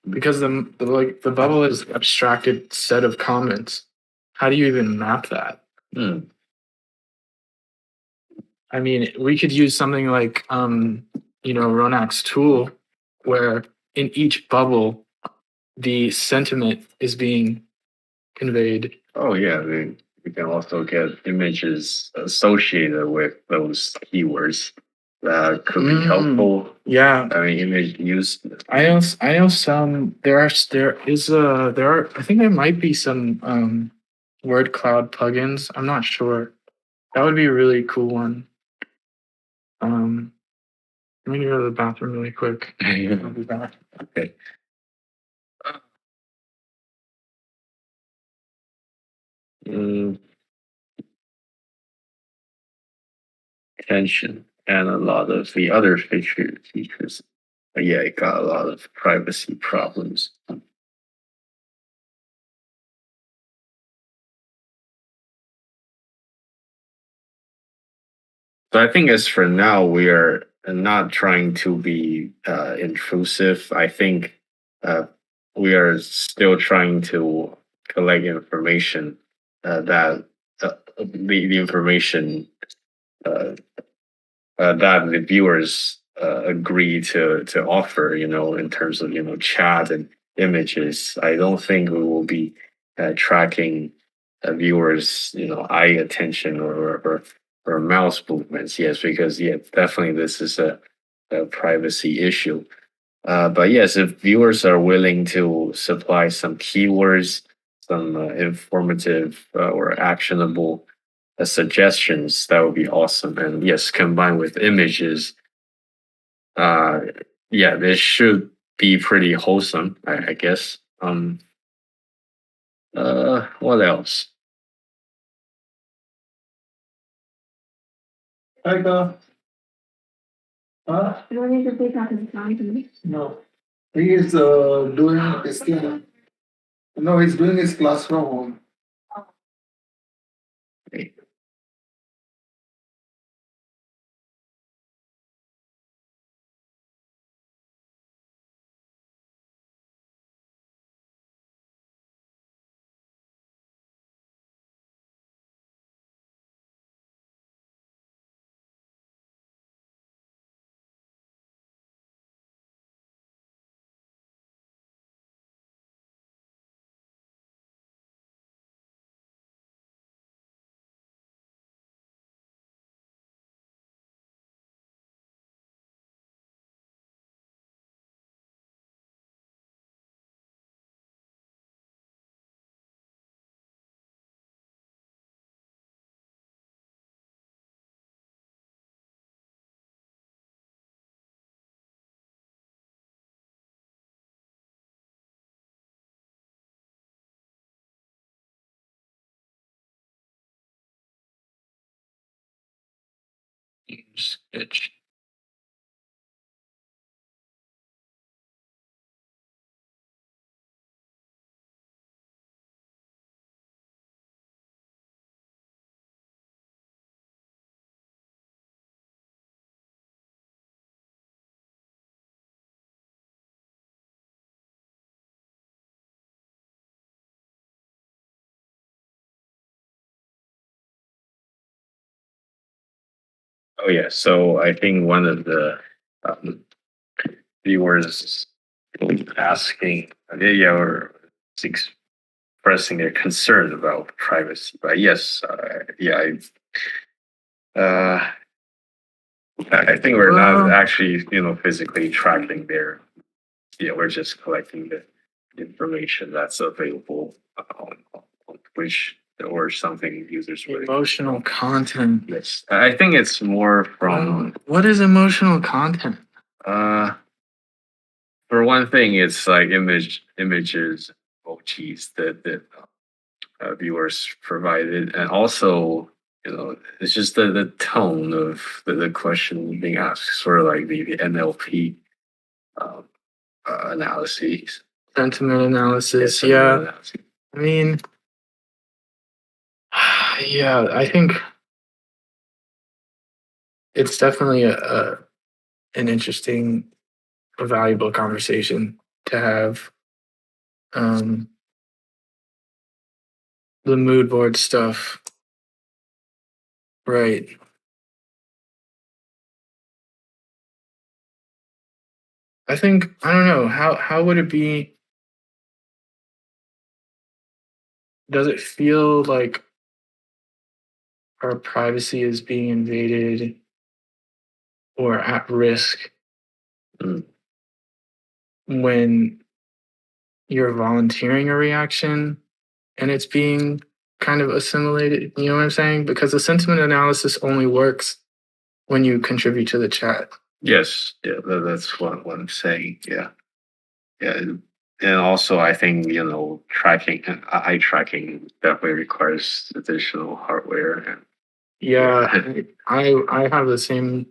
S3: because the bubble is an abstracted set of comments. How do you even map that?
S2: Hmm.
S3: I mean, we could use something like Ronak's tool, where in each bubble the sentiment is being conveyed.
S2: Oh yeah, we can also get images associated with those keywords that could be helpful.
S3: Yeah,
S2: I mean, image use.
S3: I know some there are I think there might be some word cloud plugins. I'm not sure. That would be a really cool one. Let me go to the bathroom really quick. I'll be back.
S2: Okay. Mm, attention and a lot of the other features. But yeah, it got a lot of privacy problems. So I think as for now, we are not trying to be intrusive. I think we are still trying to collect information that the information that the viewers agree to offer. In terms of chat and images. I don't think we will be tracking viewers eye attention or mouse movements. Yes, because definitely this is a privacy issue. But yes, if viewers are willing to supply some keywords, some informative or actionable suggestions, that would be awesome. And yes, combined with images, uh, yeah, this should be pretty wholesome, I guess. What else?
S3: Hi, Huh?
S8: You don't need to take out his time.
S3: No. He is doing his thing. No, he's doing his class from home.
S2: Sketch. Oh yeah, so I think one of the um, viewers asking, yeah, or expressing their concern about privacy. But yes, I think we're not actually, physically tracking their. Yeah, we're just collecting the information that's available on Twitch or something users would.
S3: Emotional content.
S2: Yes, I think it's more from.
S3: What is emotional content?
S2: For one thing, it's like images, emojis that viewers provided, and also it's just the tone of the question being asked, sort of like the NLP analyses.
S3: Sentiment analysis.
S2: Sentiment
S3: Yeah.
S2: analysis.
S3: I mean, yeah, I think it's definitely an interesting, a valuable conversation to have. The mood board stuff, right? I think I don't know how would it be? Does it feel like our privacy is being invaded or at risk when you're volunteering a reaction and it's being kind of assimilated? You know what I'm saying? Because the sentiment analysis only works when you contribute to the chat.
S2: Yes, yeah, that's what I'm saying. Yeah, and also I think tracking, eye tracking definitely requires additional hardware. And
S3: Yeah, I have the same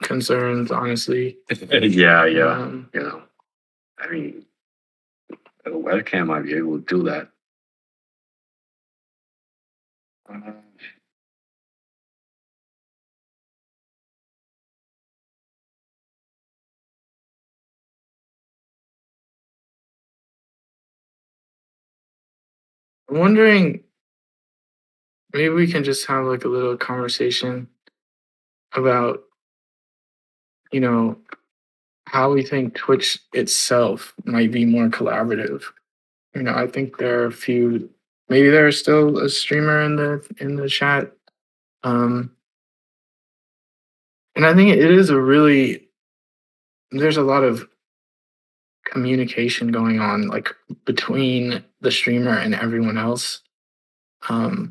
S3: concerns, honestly.
S2: yeah. I mean, a webcam might be able to do that.
S3: I'm wondering, maybe we can just have like a little conversation about, how we think Twitch itself might be more collaborative. I think there are a few. Maybe there's still a streamer in the chat, and I think it is there's a lot of communication going on, like between the streamer and everyone else. But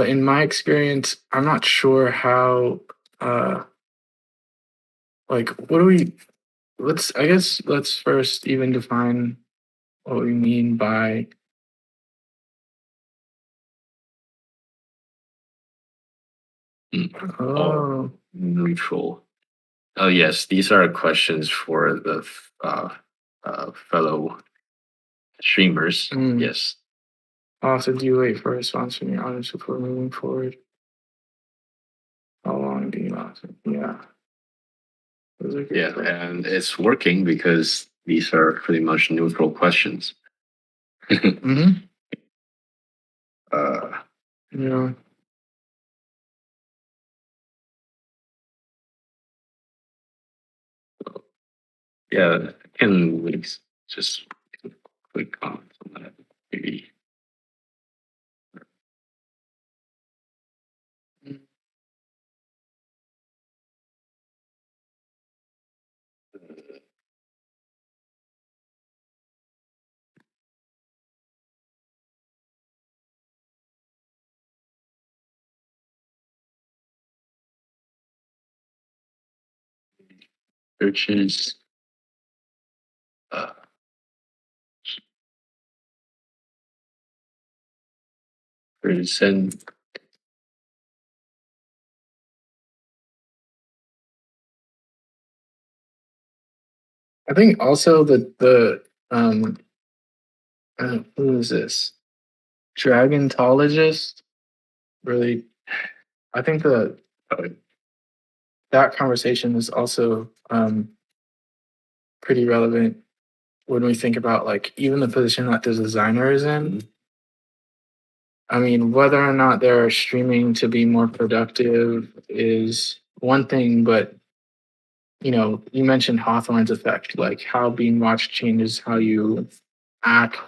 S3: in my experience, I'm not sure how. Let's first even define what we mean by
S2: neutral. Oh yes, these are questions for the fellow streamers. Yes.
S3: Also, do you wait for a response from your audience before moving forward? How long do you last? Yeah. Those are good
S2: Yeah,
S3: questions.
S2: and it's working because these are pretty much neutral questions.
S3: Mm-hmm. Yeah.
S2: Yeah, can we just click on that maybe? Searches. Send.
S3: I think also the who is this? Dragontologist. Really, I think that conversation is also pretty relevant when we think about like even the position that the designer is in. I mean, whether or not they're streaming to be more productive is one thing, but you mentioned Hawthorne's effect, like how being watched changes how you act,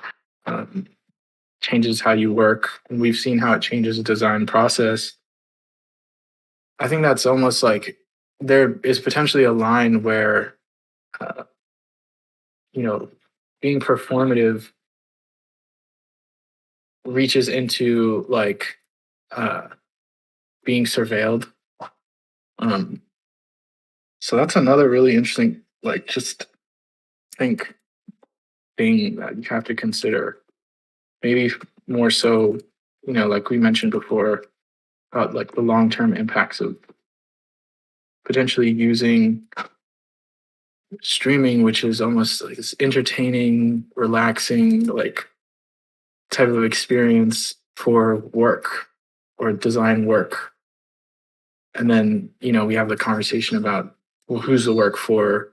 S3: changes how you work. And we've seen how it changes the design process. I think that's almost like there is potentially a line where, uh, being performative reaches into like being surveilled. So that's another really interesting, like, just think thing that you have to consider. Maybe more so, like we mentioned before, about like the long-term impacts of potentially using streaming, which is almost like this entertaining, relaxing, like type of experience for work or design work. And then, we have the conversation about, well, who's the work for,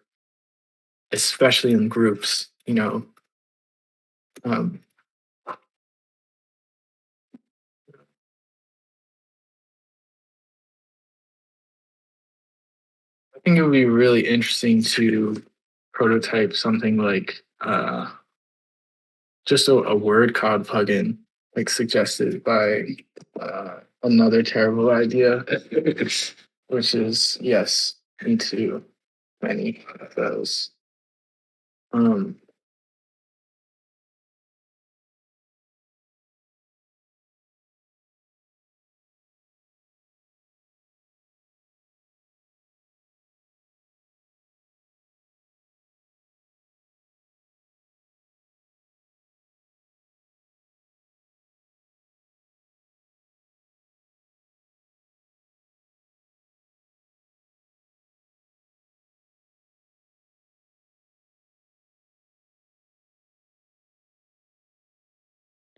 S3: especially in groups, um, I think it would be really interesting to prototype something like just a word cloud plugin, like suggested by another terrible idea, which is yes, into many of those.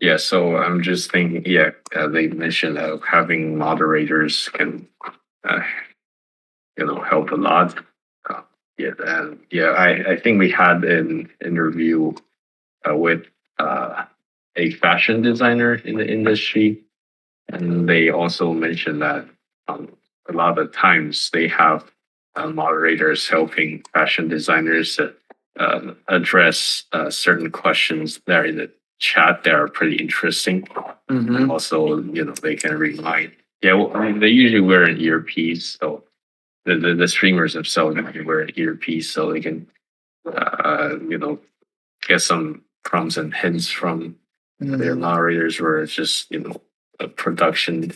S2: Yeah, so I'm just thinking, yeah, they mentioned having moderators can, uh, help a lot. Uh, yeah, and yeah, I think we had an interview with a fashion designer in the industry, and they also mentioned that a lot of times they have moderators helping fashion designers address certain questions that are in the chat that are pretty interesting. And also, they can remind. Yeah, well, I mean, they usually wear an earpiece, so the streamers themselves can wear an earpiece, so they can, get some prompts and hints from their moderators, where it's just production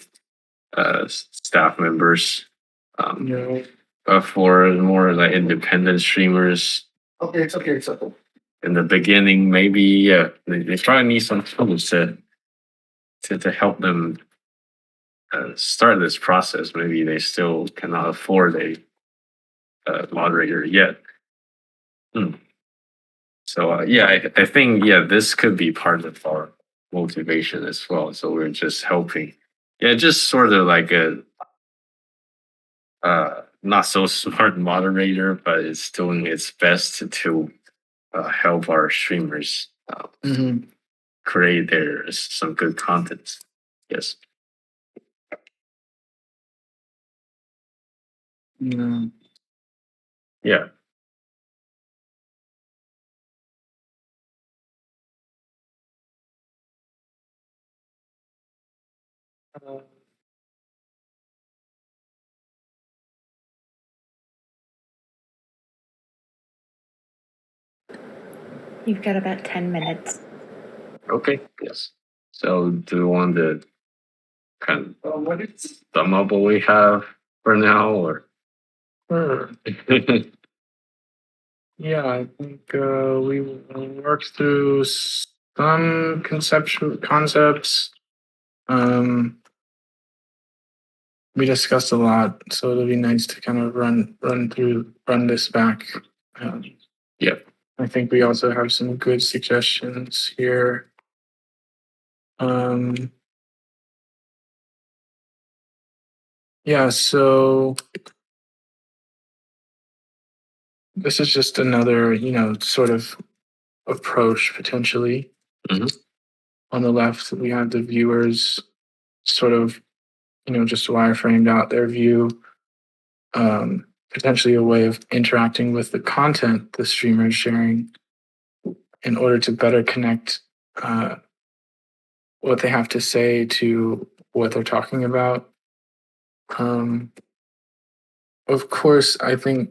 S2: staff members. But for more like independent streamers,
S3: It's okay.
S2: in the beginning, maybe yeah, they probably need some tools to help them start this process. Maybe they still cannot afford a moderator yet. So yeah, I think this could be part of our motivation as well. So we're just helping. Yeah, just sort of like a not so smart moderator, but it's doing its best to help our streamers create some good content. Yes. Yeah.
S4: You've got about 10 minutes.
S2: Okay. Yes. So do you want to kind of sum up what we have for now, or?
S3: Sure. Yeah, I think we worked through some conceptual concepts. We discussed a lot, so it'll be nice to kind of run this back.
S2: Yeah.
S3: I think we also have some good suggestions here. Yeah, so this is just another, sort of approach potentially. On the left, we have the viewers sort of, just wireframed out their view. Potentially a way of interacting with the content the streamer is sharing. in order to better connect what they have to say to what they're talking about. Of course, I think,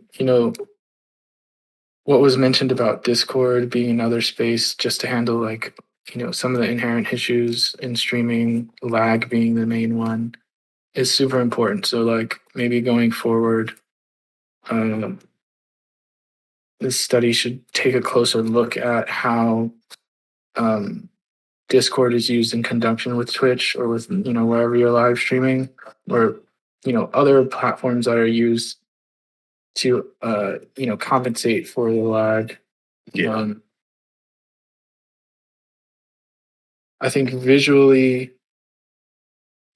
S3: what was mentioned about Discord being another space just to handle like, some of the inherent issues in streaming, lag being the main one, is super important. So like maybe going forward, this study should take a closer look at how Discord is used in conjunction with Twitch or with wherever you're live streaming, or other platforms that are used to compensate for the lag.
S2: Yeah.
S3: I think visually,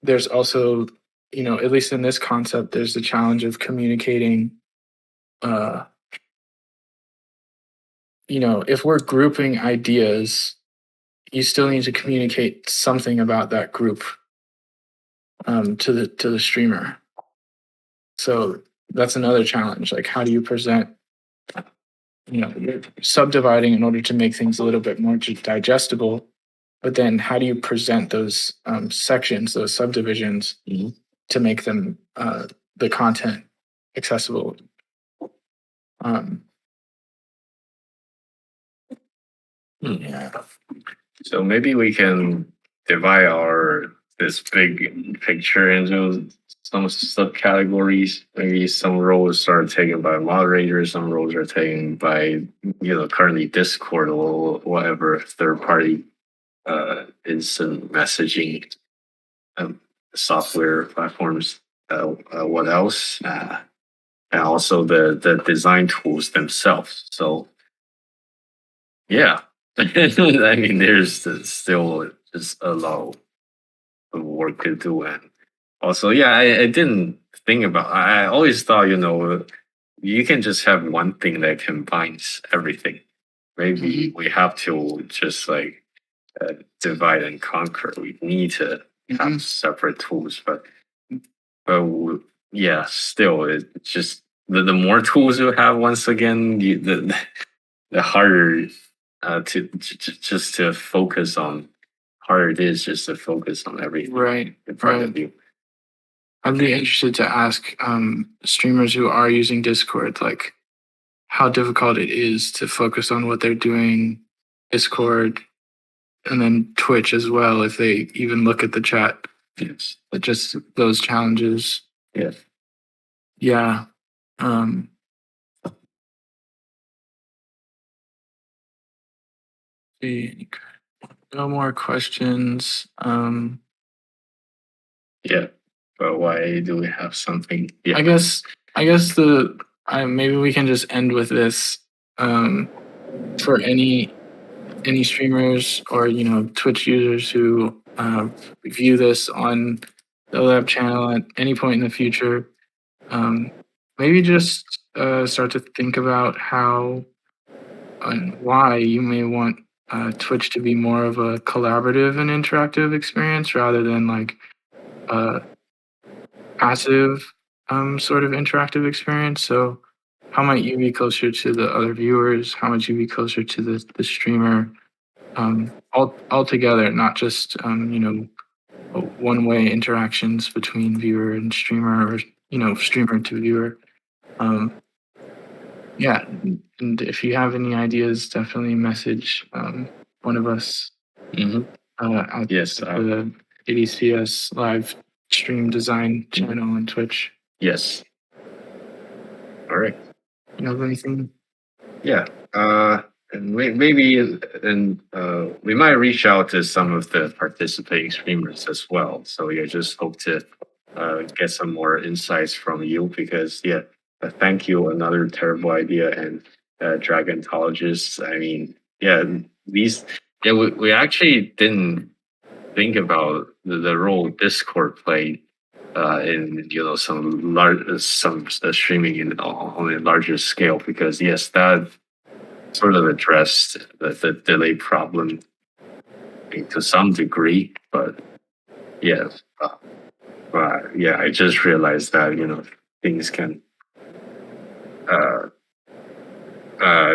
S3: there's also, at least in this concept, there's the challenge of communicating. If we're grouping ideas, you still need to communicate something about that group to the streamer. So that's another challenge. Like, how do you present? You're subdividing in order to make things a little bit more digestible. But then, how do you present those sections, those subdivisions, to make them the content accessible? Yeah.
S2: So maybe we can divide this big picture into some subcategories. Maybe some roles are taken by moderators, some roles are taken by currently Discord or whatever third party instant messaging software platforms. What else? And also the design tools themselves. So yeah. I mean, there's still just a lot of work to do, and also, I didn't think about. I always thought, you can just have one thing that combines everything. Maybe we have to just like divide and conquer. We need to have separate tools, but still, it's just the more tools you have. Once again, the harder. To focus on harder it is just to focus on everything
S3: Right.
S2: in front of you.
S3: I'd be interested to ask streamers who are using Discord, like how difficult it is to focus on what they're doing, Discord, and then Twitch as well, if they even look at the chat.
S2: Yes.
S3: But just those challenges.
S2: Yes.
S3: Yeah. No more questions.
S2: Yeah, but why do we have something? Yeah.
S3: I guess maybe we can just end with this. For any streamers or Twitch users who view this on the lab channel at any point in the future, maybe just start to think about how and why you may want Twitch to be more of a collaborative and interactive experience rather than like a passive sort of interactive experience. So how might you be closer to the other viewers? How might you be closer to the streamer? All together, not just one-way interactions between viewer and streamer, or streamer to viewer. Yeah, and if you have any ideas, definitely message one of us. At
S2: Yes.
S3: the ADCS live stream design channel on Twitch.
S2: Yes. All right.
S3: You have anything?
S2: Yeah. And maybe we might reach out to some of the participating streamers as well. So just hope to get some more insights from you because thank you. Another terrible idea and dragontologists. I mean, we actually didn't think about the role Discord played in some streaming on a larger scale because that sort of addressed the delay problem to some degree, but I just realized that things can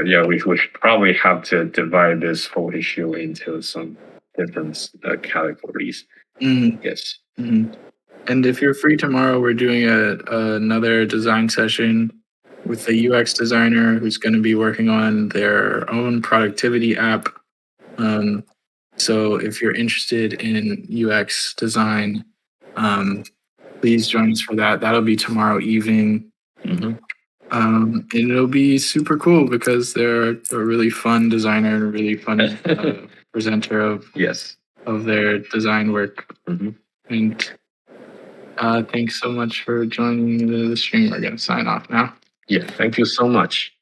S2: yeah, we should probably have to divide this whole issue into some different categories. Yes.
S3: And if you're free tomorrow, we're doing another design session with a UX designer who's going to be working on their own productivity app. So if you're interested in UX design, please join us for that. That'll be tomorrow evening. And it'll be super cool because they're a really fun designer and a really fun presenter of their design work. And thanks so much for joining the stream. We're going to sign off now.
S2: Yeah, thank you so much.